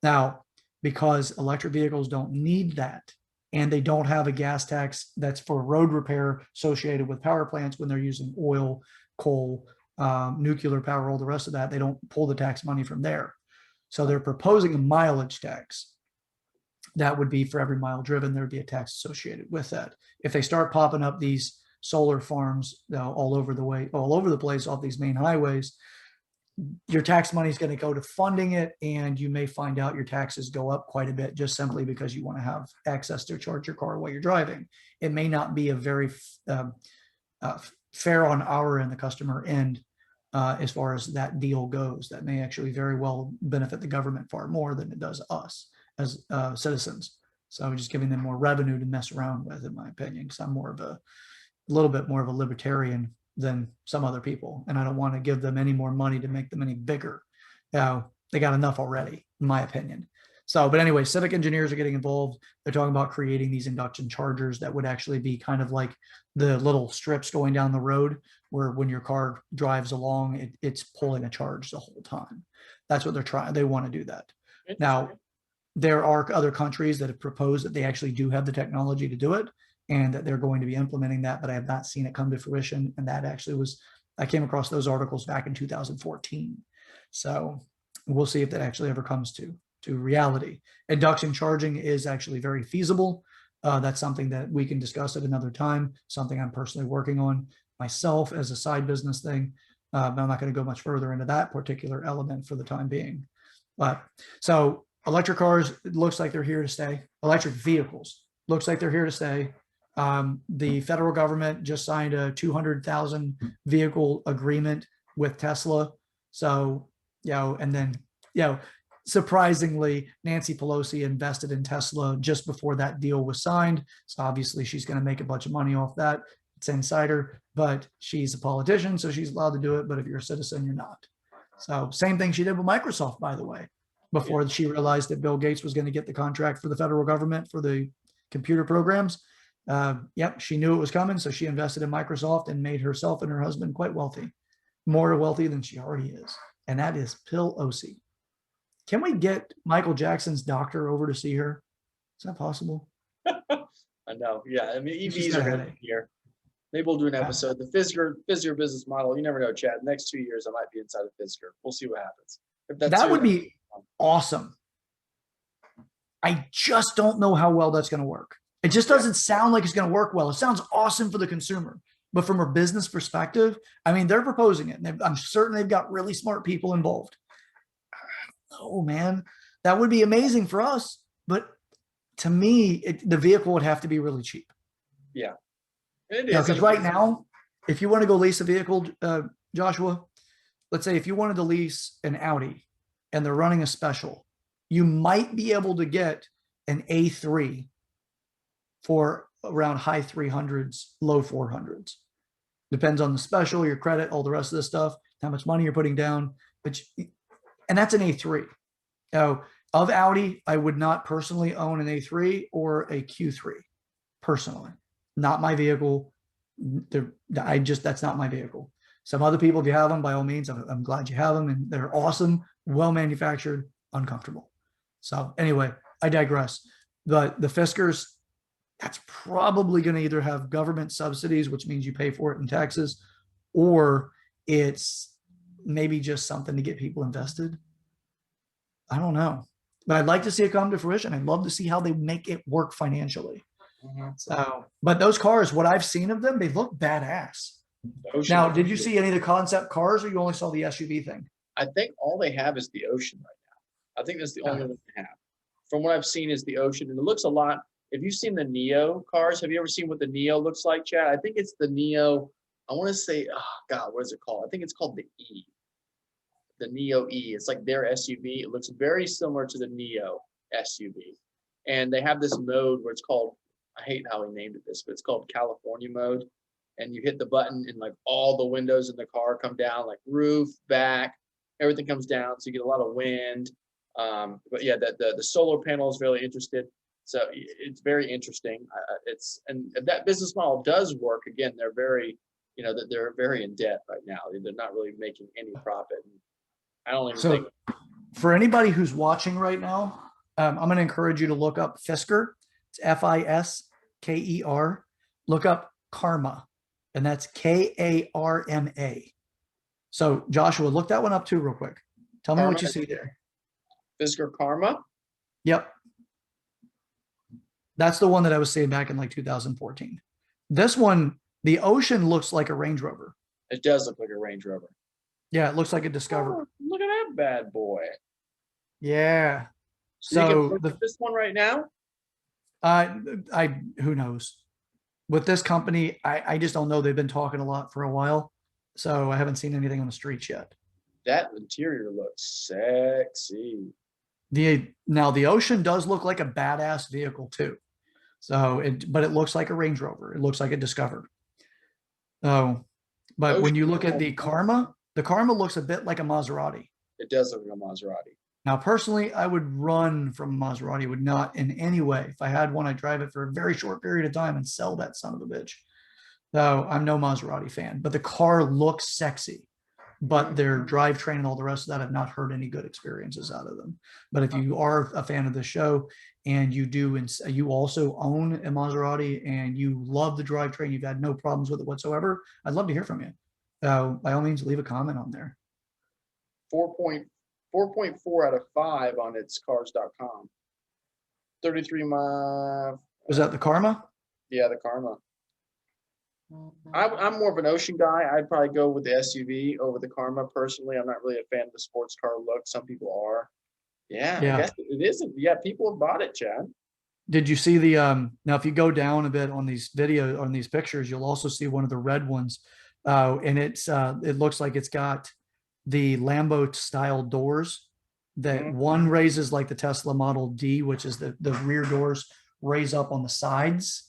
Now, because electric vehicles don't need that, and they don't have a gas tax that's for road repair associated with power plants when they're using oil, coal, nuclear power, all the rest of that, they don't pull the tax money from there. So they're proposing a mileage tax. That would be for every mile driven, there would be a tax associated with that. If they start popping up these solar farms all over the place off these main highways, your tax money is going to go to funding it, and you may find out your taxes go up quite a bit just simply because you want to have access to charge your car while you're driving. It may not be a very fair on our end, the customer end, as far as that deal goes. That may actually very well benefit the government far more than it does us as citizens. So I'm just giving them more revenue to mess around with, in my opinion, because I'm more of a little bit more of a libertarian than some other people, and I don't want to give them any more money to make them any bigger. Now they got enough already, in my opinion. So, but anyway, civic engineers are getting involved. They're talking about creating these induction chargers that would actually be kind of like the little strips going down the road, where when your car drives along, it's pulling a charge the whole time. That's what they're trying. They want to do that. Now, there are other countries that have proposed that they actually do have the technology to do it, and that they're going to be implementing that, but I have not seen it come to fruition. And that actually was, I came across those articles back in 2014. So we'll see if that actually ever comes to reality. Induction charging is actually very feasible. That's something that we can discuss at another time, something I'm personally working on myself as a side business thing. But I'm not going to go much further into that particular element for the time being. But so electric cars, it looks like they're here to stay. Electric vehicles, looks like they're here to stay. The federal government just signed a 200,000 vehicle agreement with Tesla. So, and then, surprisingly, Nancy Pelosi invested in Tesla just before that deal was signed. So obviously she's going to make a bunch of money off that. It's insider, but she's a politician, so she's allowed to do it. But if you're a citizen, you're not. So same thing she did with Microsoft, by the way, before she realized that Bill Gates was going to get the contract for the federal government for the computer programs. She knew it was coming, so she invested in Microsoft and made herself and her husband quite wealthy, more wealthy than she already is. And that is Pelosi. Can we get Michael Jackson's doctor over to see her? Is that possible? I know. Yeah. I mean, EVs are going to be here. Maybe we'll do an episode. The Fisker business model. You never know, Chad. The next 2 years, I might be inside of Fisker. We'll see what happens. That would be awesome. I just don't know how well that's going to work. It just doesn't sound like it's going to work well. It sounds awesome for the consumer, but from a business perspective, I mean, they're proposing it. And I'm certain they've got really smart people involved. Oh man, that would be amazing for us. But to me, the vehicle would have to be really cheap. Yeah, it is. Because right now, if you want to go lease a vehicle, Joshua, let's say if you wanted to lease an Audi and they're running a special, you might be able to get an A3 for around high 300s, low 400s. Depends on the special, your credit, all the rest of this stuff, how much money you're putting down. And that's an A3. Now, of Audi, I would not personally own an A3 or a Q3, personally. Not my vehicle. That's not my vehicle. Some other people, if you have them, by all means, I'm glad you have them, and they're awesome, well manufactured, uncomfortable. So anyway, I digress. But the Fiskers, that's probably going to either have government subsidies, which means you pay for it in taxes, or it's maybe just something to get people invested. I don't know, but I'd like to see it come to fruition. I'd love to see how they make it work financially. So, but those cars, what I've seen of them, they look badass. Now, did you see any of the concept cars, or you only saw the SUV thing? I think all they have is the Ocean right now. I think that's the only one they have. From what I've seen is the Ocean, and it looks a lot. If you've seen the Neo cars, have you ever seen what the Neo looks like, Chad? I think it's the Neo. I want to say, oh God, what is it called? I think it's called the E. The Neo E. It's like their SUV. It looks very similar to the Neo SUV. And they have this mode where it's called, I hate how he named it this, but it's called California mode. And you hit the button and like all the windows in the car come down, like roof, back, everything comes down. So you get a lot of wind. But yeah, the solar panel is really interested. So it's very interesting. And that business model does work. Again, they're very, they're very in debt right now. They're not really making any profit. I don't even think. For anybody who's watching right now, I'm going to encourage you to look up Fisker. It's Fisker. Look up Karma, and that's Karma. So Joshua, look that one up too real quick. Tell me what you see there. Fisker Karma? Yep. That's the one that I was seeing back in like 2014. This one, the Ocean looks like a Range Rover. It does look like a Range Rover. Yeah, it looks like a Discovery. Oh, look at that bad boy. Yeah. So you can purchase this one right now? Who knows? With this company, I just don't know. They've been talking a lot for a while. So I haven't seen anything on the streets yet. That interior looks sexy. Now the Ocean does look like a badass vehicle too. So but it looks like a Range Rover. It looks like a Discover. Oh, but when you look at the Karma looks a bit like a Maserati. It does look like a Maserati. Now, personally, I would run from a Maserati. Would not in any way. If I had one, I'd drive it for a very short period of time and sell that son of a bitch. So I'm no Maserati fan, but the car looks sexy. But their drivetrain and all the rest of that, I've not heard any good experiences out of them. But if you are a fan of the show and you also own a Maserati and you love the drivetrain, you've had no problems with it whatsoever, I'd love to hear from you. By all means, leave a comment on there. 4.4 out of 5 on its cars.com. 33 mile. Was that the Karma? Yeah, the Karma. I'm more of an Ocean guy. I'd probably go with the SUV over the Karma personally. I'm not really a fan of the sports car look. Some people are. Yeah. I guess it isn't. Yeah, people have bought it, Chad. Did you see the now if you go down a bit on these pictures, you'll also see one of the red ones. And it looks like it's got the Lambo style doors that one raises like the Tesla Model D, which is the rear doors raise up on the sides.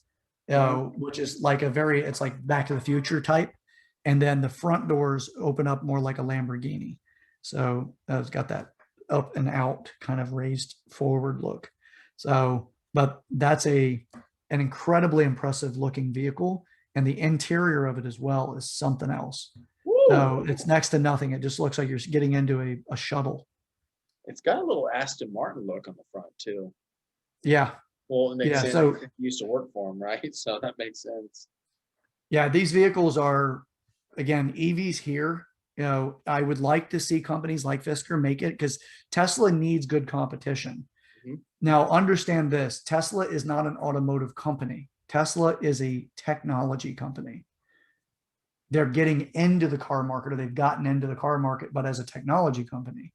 Which is like it's like Back to the Future type. And then the front doors open up more like a Lamborghini. So it's got that up and out kind of raised forward look. So, but that's an incredibly impressive looking vehicle. And the interior of it as well is something else. Woo! So it's next to nothing. It just looks like you're getting into a shuttle. It's got a little Aston Martin look on the front too. Yeah. Well, it makes sense. So you used to work for them, right? So that makes sense. Yeah, these vehicles are, again, EVs here. You know, I would like to see companies like Fisker make it because Tesla needs good competition. Now, understand this. Tesla is not an automotive company. Tesla is a technology company. They're getting into the car market, or they've gotten into the car market, but as a technology company.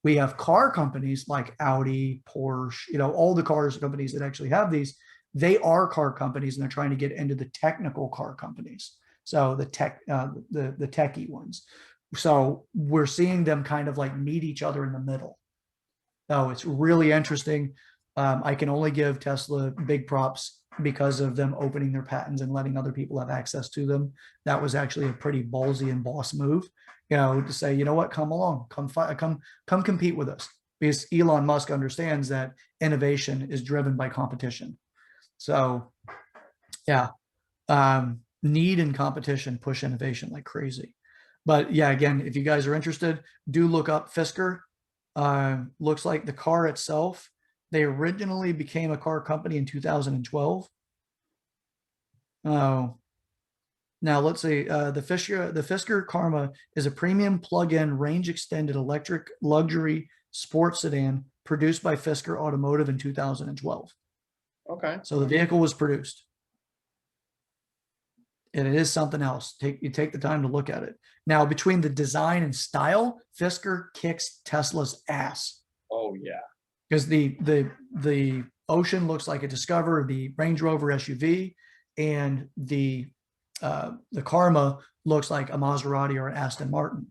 We have car companies like Audi, Porsche, you know, all the cars companies that actually have these, they are car companies and they're trying to get into the technical car companies. So the techie ones. So we're seeing them kind of like meet each other in the middle. So it's really interesting. I can only give Tesla big props because of them opening their patents and letting other people have access to them. That was actually a pretty ballsy and boss move. You know, to say, you know what, come along, come compete with us, because Elon Musk understands that innovation is driven by competition. So, yeah, need and competition push innovation like crazy. But yeah, again, if you guys are interested, do look up Fisker. Looks like the car itself, they originally became a car company in 2012. Now let's see, the Fisker Karma is a premium plug-in range extended electric luxury sports sedan produced by Fisker Automotive in 2012. Okay. So the vehicle was produced. And it is something else. You take the time to look at it. Now, between the design and style, Fisker kicks Tesla's ass. Oh yeah. Because the Ocean looks like a Discover, the Range Rover SUV, and the Karma looks like a Maserati or an Aston Martin.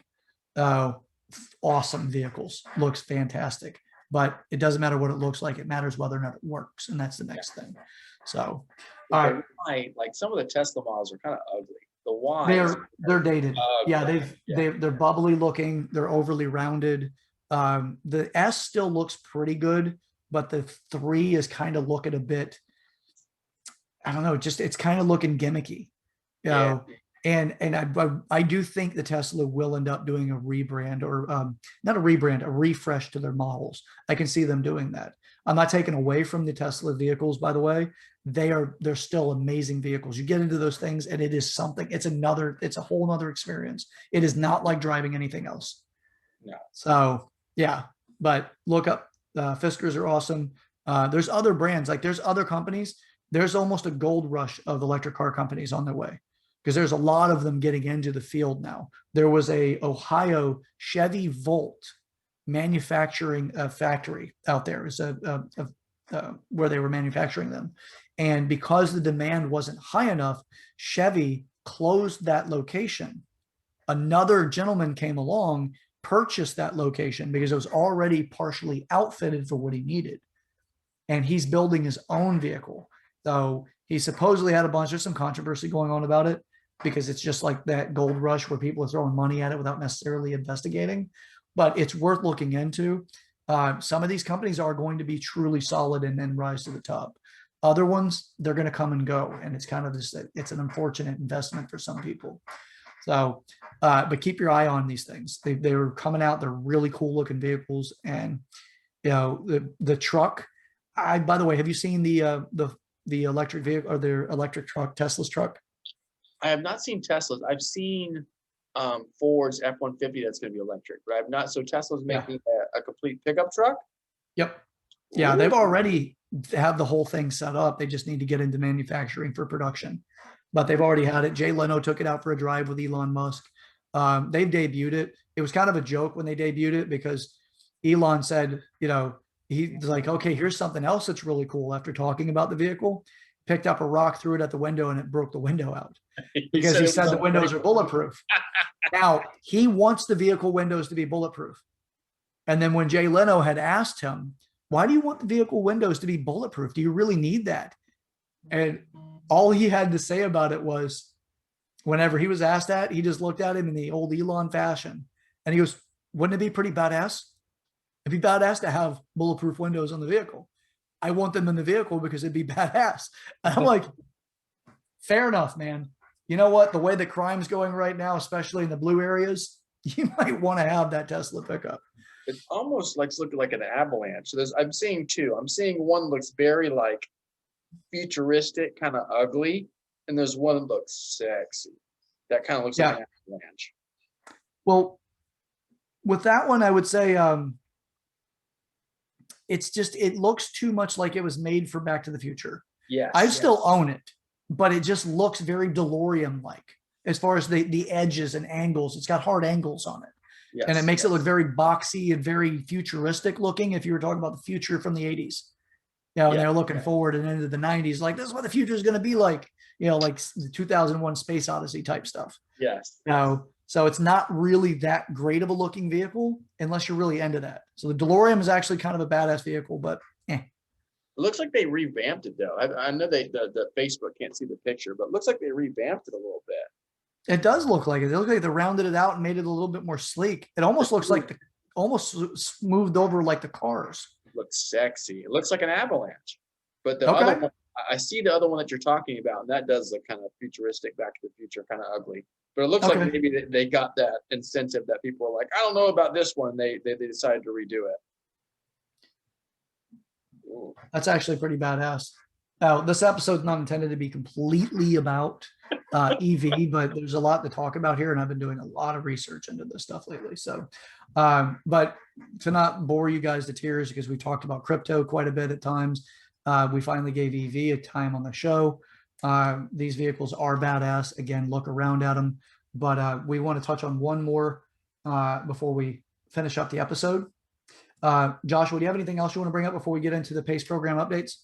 Awesome vehicles, looks fantastic, but it doesn't matter what it looks like. It matters whether or not it works, and that's the next thing. So, like some of the Tesla models are kind of ugly. The Y they're dated. Yeah, they're bubbly looking. They're overly rounded. The S still looks pretty good, but the 3 is kind of looking a bit. I don't know. It's kind of looking gimmicky. You know, and I do think the Tesla will end up doing a rebrand, or not a rebrand, a refresh to their models. I can see them doing that. I'm not taking away from the Tesla vehicles, by the way. They're still amazing vehicles. You get into those things and it is something, it's a whole nother experience. It is not like driving anything else. No. So yeah, but look up, Fiskers are awesome. There's other brands, like there's other companies. There's almost a gold rush of electric car companies on their way, because there's a lot of them getting into the field now. There was a Ohio Chevy Volt manufacturing factory out there. It was where they were manufacturing them. And because the demand wasn't high enough, Chevy closed that location Another gentleman came along, purchased that location because it was already partially outfitted for what he needed. And he's building his own vehicle. So he supposedly had there's some controversy going on about it because it's just like that gold rush where people are throwing money at it without necessarily investigating. But it's worth looking into. Some of these companies are going to be truly solid and then rise to the top. Other ones, they're going to come and go. And it's kind of just, it's an unfortunate investment for some people. So, but keep your eye on these things. They were coming out. They're really cool looking vehicles. And, you know, the truck, by the way, have you seen the electric vehicle or the electric truck, Tesla's truck? I have not seen Teslas. I've seen Ford's F-150 that's going to be electric, but I've not. So Tesla's making a complete pickup truck. Yep. Yeah, they've already have the whole thing set up. They just need to get into manufacturing for production, but they've already had it. Jay Leno took it out for a drive with Elon Musk. They've debuted it. It was kind of a joke when they debuted it because Elon said, you know, he's like, okay, here's something else that's really cool. After talking about the vehicle, picked up a rock, threw it at the window, and it broke the window out because he said the windows are bulletproof. Now, he wants the vehicle windows to be bulletproof. And then when Jay Leno had asked him, why do you want the vehicle windows to be bulletproof? Do you really need that? And all he had to say about it was, whenever he was asked that, he just looked at him in the old Elon fashion. And he goes, wouldn't it be pretty badass? It'd be badass to have bulletproof windows on the vehicle. I want them in the vehicle because it'd be badass. And I'm like, fair enough, man. You know what? The way the crime's going right now, especially in the blue areas, you might want to have that Tesla pickup. It almost looks like an avalanche. So I'm seeing two. I'm seeing one looks very like futuristic, kind of ugly, and there's one that looks sexy. That kind of looks like an avalanche. Well, with that one, I would say it looks too much like it was made for Back to the Future. Yes. I still own it, but it just looks very DeLorean-like as far as the edges and angles. It's got hard angles on it. Yes, and it makes it look very boxy and very futuristic looking. If you were talking about the future from the 80s, you know, and they're looking forward and into the 90s, like this is what the future is going to be like, you know, like the 2001 Space Odyssey type stuff. Yes. So it's not really that great of a looking vehicle unless you're really into that. So the DeLorean is actually kind of a badass vehicle, but It looks like they revamped it though. I know the Facebook can't see the picture, but it looks like they revamped it a little bit. It does look like it. It looks like they rounded it out and made it a little bit more sleek. It almost looks like almost smoothed over like the cars. It looks sexy. It looks like an avalanche. But the other one, I see the other one that you're talking about, and that does look kind of futuristic, Back to the Future, kind of ugly. But it looks like maybe they got that incentive that people are like, I don't know about this one. They decided to redo it. Ooh. That's actually pretty badass. Now, this episode's not intended to be completely about EV, but there's a lot to talk about here, and I've been doing a lot of research into this stuff lately. So, but to not bore you guys to tears, because we talked about crypto quite a bit at times, we finally gave EV a time on the show. These vehicles are badass. Again, look around at them, but we want to touch on one more before we finish up the episode. Joshua, do you have anything else you want to bring up before we get into the PACE program updates?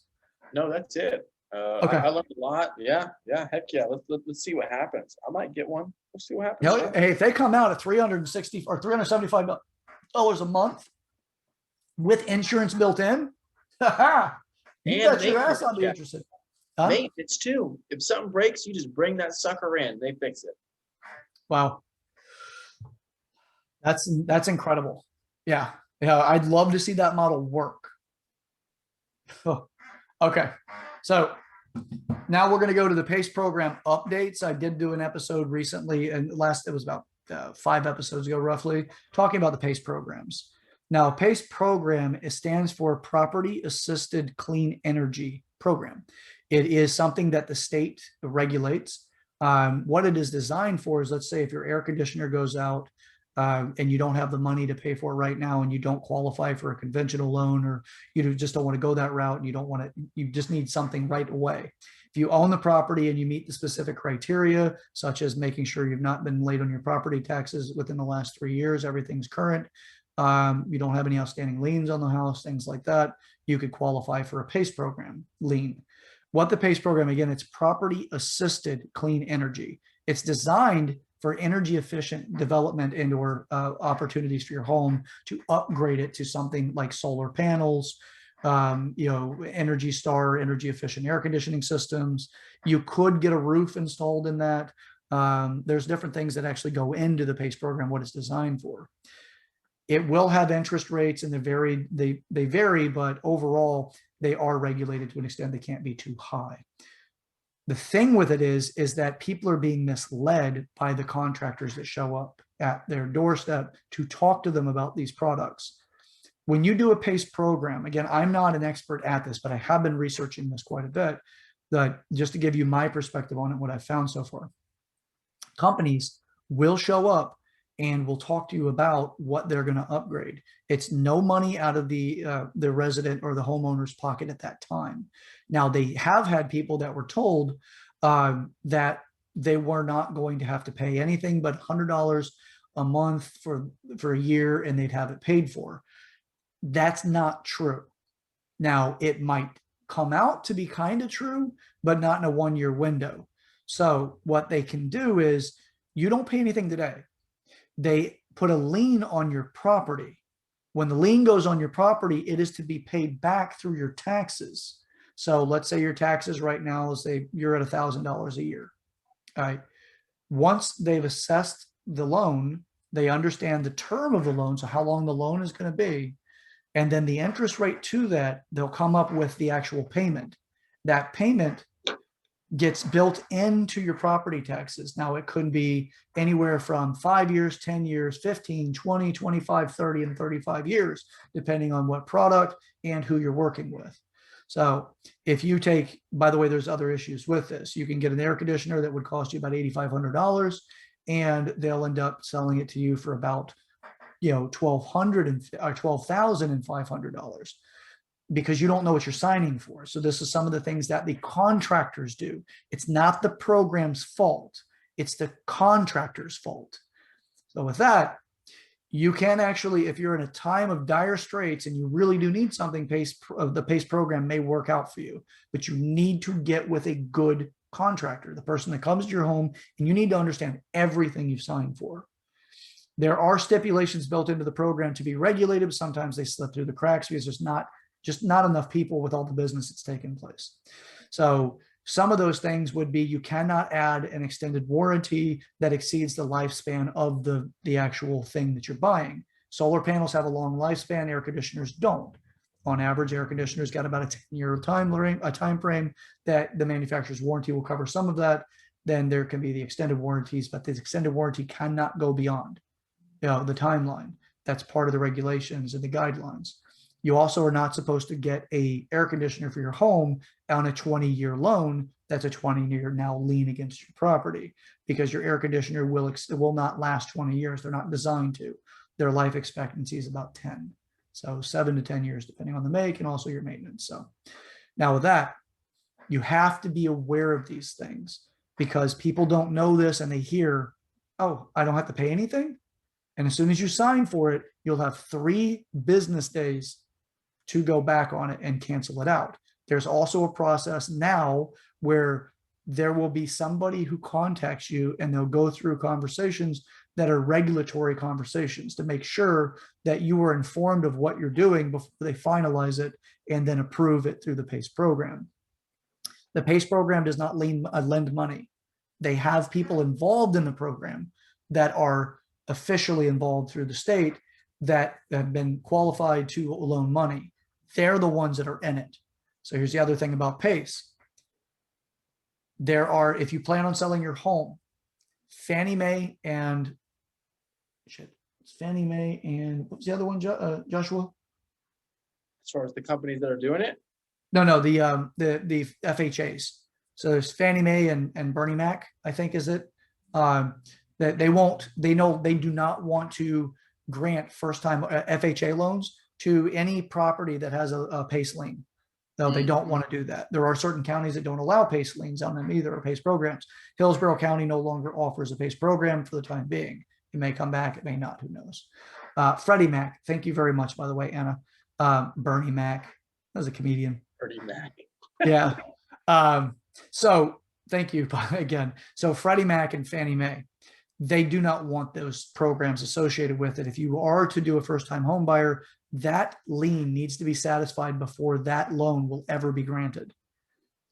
No, that's it. I learned a lot. Yeah, heck yeah. Let's see what happens. I might get one. We'll see what happens. Hey, if they come out at $360 or $375 a month with insurance built in, you bet your ass I'll be interested. Huh? Maintenance too. If something breaks, you just bring that sucker in. They fix it. Wow, that's incredible. Yeah, I'd love to see that model work. Okay, so now we're going to go to the PACE program updates. I did do an episode recently, and it was about 5 episodes ago, roughly, talking about the PACE programs. Now, PACE program, it stands for Property Assisted Clean Energy Program. It is something that the state regulates. What it is designed for is, let's say if your air conditioner goes out, and you don't have the money to pay for it right now, and you don't qualify for a conventional loan, or you just don't want to go that route, and you just need something right away. If you own the property and you meet the specific criteria, such as making sure you've not been late on your property taxes within the last 3 years, everything's current, you don't have any outstanding liens on the house, things like that, you could qualify for a PACE program lien. What the PACE program, again, it's Property Assisted Clean Energy. It's designed for energy efficient development and or opportunities for your home to upgrade it to something like solar panels, Energy Star, energy efficient air conditioning systems. You could get a roof installed in that. There's different things that actually go into the PACE program, what it's designed for. It will have interest rates, and they vary, but overall they are regulated to an extent. They can't be too high. The thing with it is that people are being misled by the contractors that show up at their doorstep to talk to them about these products. When you do a PACE program, again, I'm not an expert at this, but I have been researching this quite a bit, that just to give you my perspective on it, what I've found so far. Companies will show up and will talk to you about what they're going to upgrade. It's no money out of the resident or the homeowner's pocket at that time. Now, they have had people that were told that they were not going to have to pay anything but $100 a month for a year, and they'd have it paid for. That's not true. Now, it might come out to be kind of true, but not in a one-year window. So what they can do is, you don't pay anything today. They put a lien on your property. When the lien goes on your property, it is to be paid back through your taxes. So let's say your taxes right now, let's say you're at $1,000 a year. All right. Once they've assessed the loan, they understand the term of the loan, so how long the loan is going to be, and then the interest rate to that, they'll come up with the actual payment. That payment gets built into your property taxes. Now, it could be anywhere from 5 years, 10 years, 15, 20, 25, 30, and 35 years, depending on what product and who you're working with. So if you take, by the way, there's other issues with this. You can get an air conditioner that would cost you about $8,500, and they'll end up selling it to you for about $12,500, because you don't know what you're signing for. So this is some of the things that the contractors do. It's not the program's fault. It's the contractor's fault. So with that, you can actually, if you're in a time of dire straits and you really do need something, the PACE program may work out for you, but you need to get with a good contractor, the person that comes to your home, and you need to understand everything you've signed for. There are stipulations built into the program to be regulated, but sometimes they slip through the cracks because there's just not enough people with all the business that's taking place. So some of those things would be, you cannot add an extended warranty that exceeds the lifespan of the actual thing that you're buying. Solar panels have a long lifespan, air conditioners don't. On average, air conditioners got about a 10-year time frame that the manufacturer's warranty will cover some of that. Then there can be the extended warranties, but the extended warranty cannot go beyond the timeline. That's part of the regulations and the guidelines. You also are not supposed to get a air conditioner for your home on a 20-year loan. That's a 20-year now lien against your property, because your air conditioner will not last 20 years. They're not designed to. Their life expectancy is about 10. So 7 to 10 years, depending on the make and also your maintenance. So now with that, you have to be aware of these things, because people don't know this and they hear, oh, I don't have to pay anything. And as soon as you sign for it, you'll have 3 business days to go back on it and cancel it out. There's also a process now where there will be somebody who contacts you, and they'll go through conversations that are regulatory conversations to make sure that you are informed of what you're doing before they finalize it and then approve it through the PACE program. The PACE program does not lend money. They have people involved in the program that are officially involved through the state that have been qualified to loan money. They're the ones that are in it. So here's the other thing about PACE. If you plan on selling your home, Fannie Mae and what's the other one, Joshua? As far as the companies that are doing it? No, the FHAs. So there's Fannie Mae and Bernie Mac, I think is it. That they do not want to grant first-time FHA loans to any property that has a PACE lien. No, they don't want to do that. There are certain counties that don't allow PACE liens on them either, or PACE programs. Hillsborough County no longer offers a PACE program for the time being. It may come back, it may not, who knows. Freddie Mac, thank you very much, by the way, Anna. Bernie Mac, that was a comedian. Bernie Mac. Yeah. So thank you again. So Freddie Mac and Fannie Mae, they do not want those programs associated with it. If you are to do a first-time home buyer, that lien needs to be satisfied before that loan will ever be granted.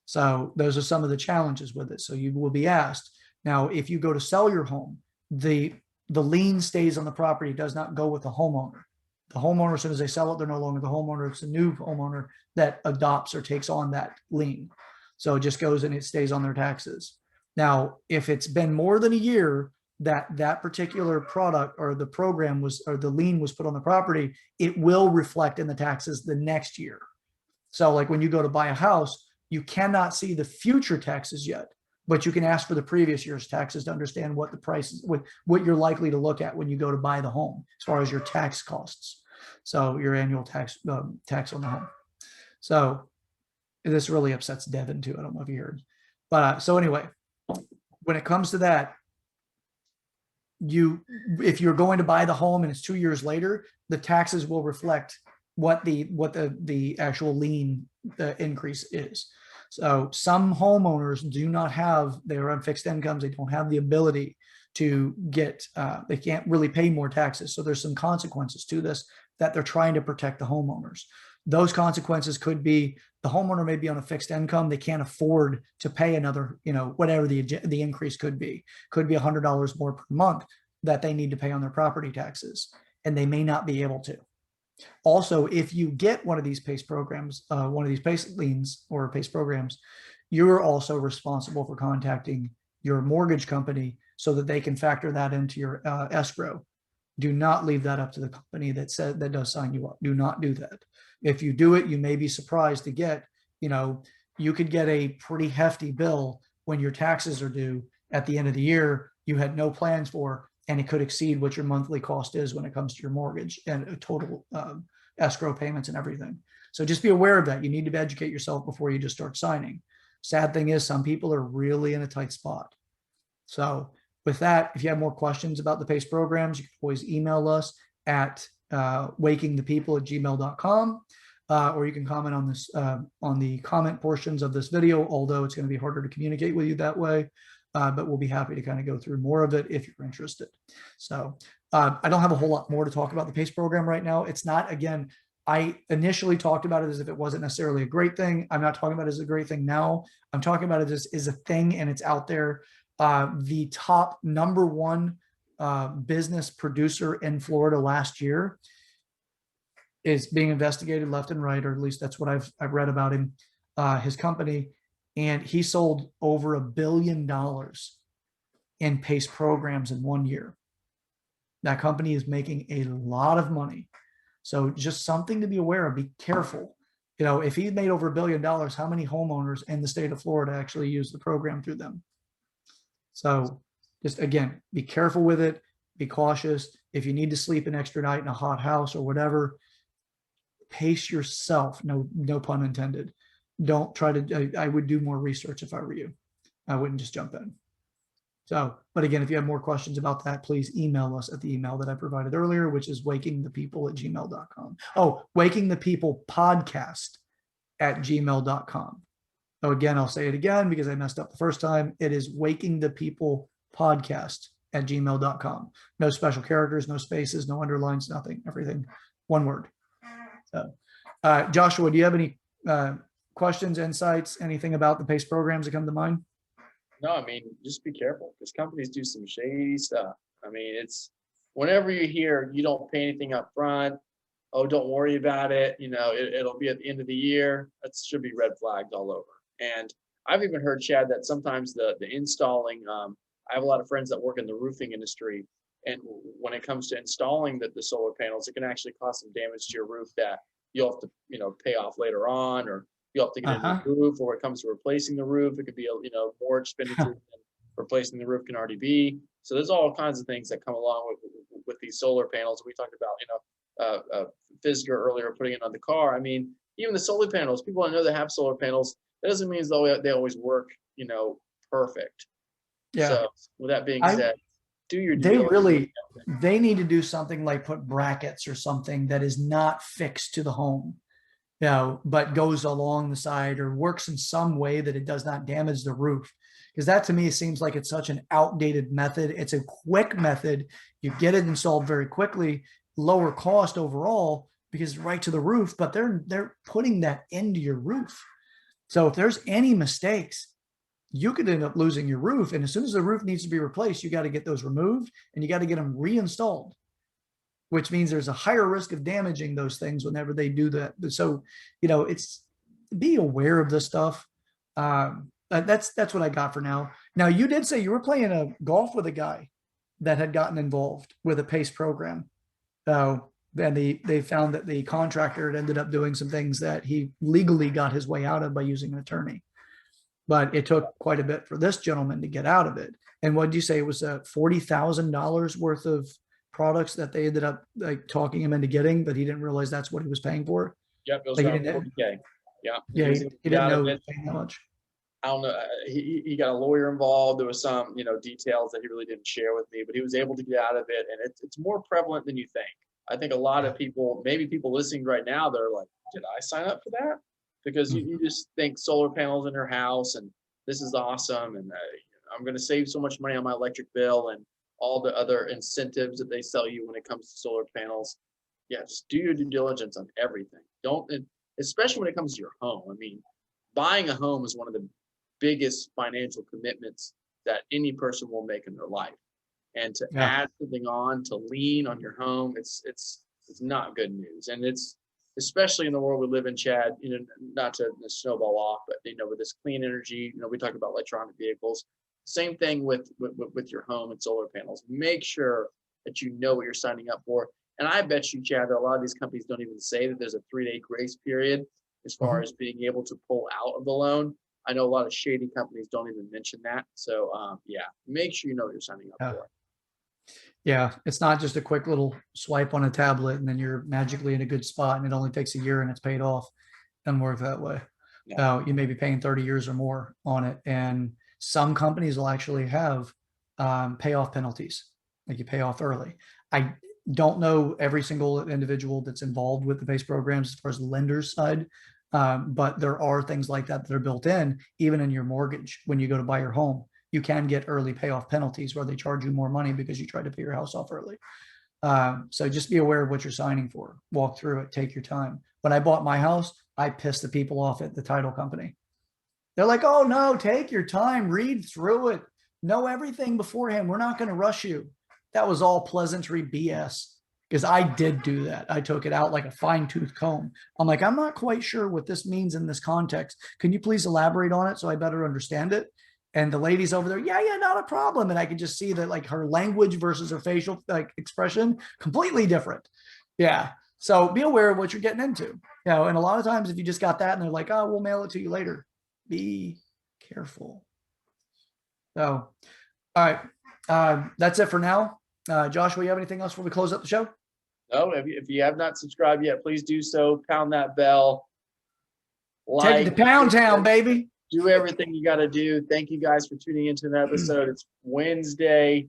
So those are some of the challenges with it. So you will be asked. Now, if you go to sell your home, the lien stays on the property, does not go with the homeowner. The homeowner, as soon as they sell it, they're no longer the homeowner. It's a new homeowner that adopts or takes on that lien. So it just goes and it stays on their taxes. Now, if it's been more than a year that particular product or the program was, or the lien was put on the property, it will reflect in the taxes the next year. So like when you go to buy a house, you cannot see the future taxes yet, but you can ask for the previous year's taxes to understand what the price is, what you're likely to look at when you go to buy the home, as far as your tax costs. So your annual tax on the home. So this really upsets Devin too. I don't know if you heard, but so anyway, when it comes to that, if you're going to buy the home and it's 2 years later, the taxes will reflect what the actual lien increase is. So some homeowners do not have, they're on fixed incomes, they don't have the ability to get, they can't really pay more taxes. So there's some consequences to this that they're trying to protect the homeowners. Those consequences could be the homeowner may be on a fixed income, they can't afford to pay another, whatever the increase could be $100 more per month that they need to pay on their property taxes, and they may not be able to. Also, if you get one of these PACE programs, one of these PACE liens or PACE programs, you're also responsible for contacting your mortgage company so that they can factor that into your escrow. Do not leave that up to the company that does sign you up. Do not do that. If you do it, you may be surprised to get, you could get a pretty hefty bill when your taxes are due at the end of the year you had no plans for, and it could exceed what your monthly cost is when it comes to your mortgage and total escrow payments and everything. So just be aware of that. You need to educate yourself before you just start signing. Sad thing is, some people are really in a tight spot. So with that, if you have more questions about the PACE programs, you can always email us at wakingthepeople@gmail.com, or you can comment on this on the comment portions of this video, although it's going to be harder to communicate with you that way. But we'll be happy to kind of go through more of it if you're interested. So I don't have a whole lot more to talk about the PACE program right now. It's not, again, I initially talked about it as if it wasn't necessarily a great thing. I'm not talking about it as a great thing now. I'm talking about it as a thing, and it's out there. The top #1 business producer in Florida last year is being investigated left and right, or at least that's what I've read about him, his company. And he sold over $1 billion in PACE programs in 1 year. That company is making a lot of money. So just something to be aware of. Be careful. If he made over $1 billion, how many homeowners in the state of Florida actually use the program through them? So just, again, be careful with it. Be cautious. If you need to sleep an extra night in a hot house or whatever, pace yourself. No pun intended. Don't try to, I would do more research if I were you. I wouldn't just jump in. So, but again, if you have more questions about that, please email us at the email that I provided earlier, which is wakingthepeople@gmail.com. Oh, wakingthepeoplepodcast@gmail.com. So again, I'll say it again because I messed up the first time. It is wakingthepeoplepodcast@gmail.com. No special characters, no spaces, no underlines, nothing, everything, one word. So, Joshua, do you have any questions, insights, anything about the PACE programs that come to mind? No, I mean, just be careful because companies do some shady stuff. I mean, it's whenever you hear you don't pay anything up front, oh, don't worry about it, it'll be at the end of the year. That should be red flags all over. And I've even heard, Chad, that sometimes the installing, I have a lot of friends that work in the roofing industry, and when it comes to installing the solar panels, it can actually cause some damage to your roof that you'll have to, pay off later on, or you'll have to get a new roof, or when it comes to replacing the roof, it could be more expenditure than replacing the roof can already be. So there's all kinds of things that come along with these solar panels. We talked about, Fisker earlier, putting it on the car. I mean, even the solar panels, people I know that have solar panels, that doesn't mean they always work, perfect. Yeah. So with that being said, do your due diligence. They need to do something like put brackets or something that is not fixed to the home, but goes along the side or works in some way that it does not damage the roof. Because that to me seems like it's such an outdated method. It's a quick method. You get it installed very quickly, lower cost overall because it's right to the roof, but they're putting that into your roof. So if there's any mistakes, you could end up losing your roof. And as soon as the roof needs to be replaced, you got to get those removed and you got to get them reinstalled, which means there's a higher risk of damaging those things whenever they do that. So, it's be aware of this stuff. That's what I got for now. Now, you did say you were playing a golf with a guy that had gotten involved with a PACE program. And they found that the contractor had ended up doing some things that he legally got his way out of by using an attorney. But it took quite a bit for this gentleman to get out of it. And what did you say? It was $40,000 worth of products that they ended up like talking him into getting, but he didn't realize that's what he was paying for. Yep, it was Like, around 40K. Yeah, he didn't know he was paying that much. I don't know. He got a lawyer involved. There was some, details that he really didn't share with me, but he was able to get out of it. And it's more prevalent than you think. I think a lot of people, maybe people listening right now, they're like, did I sign up for that? Because you just think solar panels in your house and this is awesome. And I'm going to save so much money on my electric bill and all the other incentives that they sell you when it comes to solar panels. Yeah, just do your due diligence on everything. Especially when it comes to your home. I mean, buying a home is one of the biggest financial commitments that any person will make in their life. And to add something on, to lean on your home, it's not good news. And it's especially in the world we live in, Chad, not to snowball off, but with this clean energy, we talk about electronic vehicles. Same thing with your home and solar panels. Make sure that you know what you're signing up for. And I bet you, Chad, that a lot of these companies don't even say that there's a 3-day grace period as far as being able to pull out of the loan. I know a lot of shady companies don't even mention that. So make sure you know what you're signing up for. Yeah, it's not just a quick little swipe on a tablet and then you're magically in a good spot and it only takes a year and it's paid off. Doesn't work that way. You may be paying 30 years or more on it. And some companies will actually have payoff penalties, like you pay off early. I don't know every single individual that's involved with the PACE programs as far as the lender's side, but there are things like that that are built in, even in your mortgage. When you go to buy your home, you can get early payoff penalties where they charge you more money because you tried to pay your house off early. So just be aware of what you're signing for. Walk through it, take your time. When I bought my house, I pissed the people off at the title company. They're like, oh no, take your time, read through it, know everything beforehand. We're not going to rush you. That was all pleasantry BS because I did do that. I took it out like a fine-tooth comb. I'm like, I'm not quite sure what this means in this context. Can you please elaborate on it so I better understand it? And the lady's over there, yeah, not a problem. And I could just see that like her language versus her facial expression, completely different. Yeah. So be aware of what you're getting into. And a lot of times if you just got that and they're like, oh, we'll mail it to you later. Be careful. So, all right. That's it for now. Joshua, you have anything else before we close up the show? No, if you have not subscribed yet, please do so. Pound that bell. Take it to Pound Town, baby. Do everything you got to do. Thank you guys for tuning into an episode. It's Wednesday.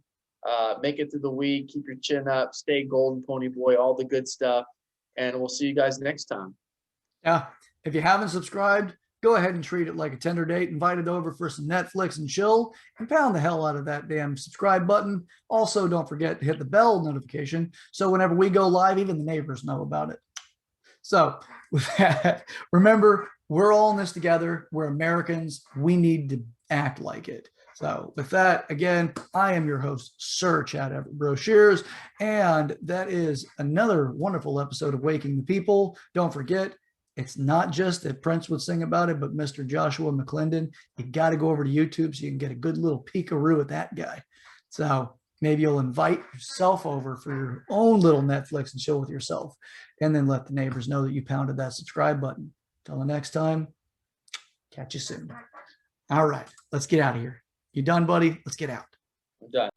Make it through the week. Keep your chin up. Stay golden, pony boy, all the good stuff. And we'll see you guys next time. Yeah. If you haven't subscribed, go ahead and treat it like a tender date. Invite it over for some Netflix and chill and pound the hell out of that damn subscribe button. Also, don't forget to hit the bell notification so whenever we go live, even the neighbors know about it. So with that, remember, we're all in this together. We're Americans. We need to act like it. So with that, again, I am your host, Sir Chad Everett Brochures, and that is another wonderful episode of Waking the People. Don't forget, it's not just that Prince would sing about it, but Mr. Joshua McClendon. You got to go over to YouTube so you can get a good little peekaroo at that guy. So maybe you'll invite yourself over for your own little Netflix and chill with yourself, and then let the neighbors know that you pounded that subscribe button. Till the next time, catch you soon. All right, let's get out of here. You done, buddy? Let's get out. I'm done.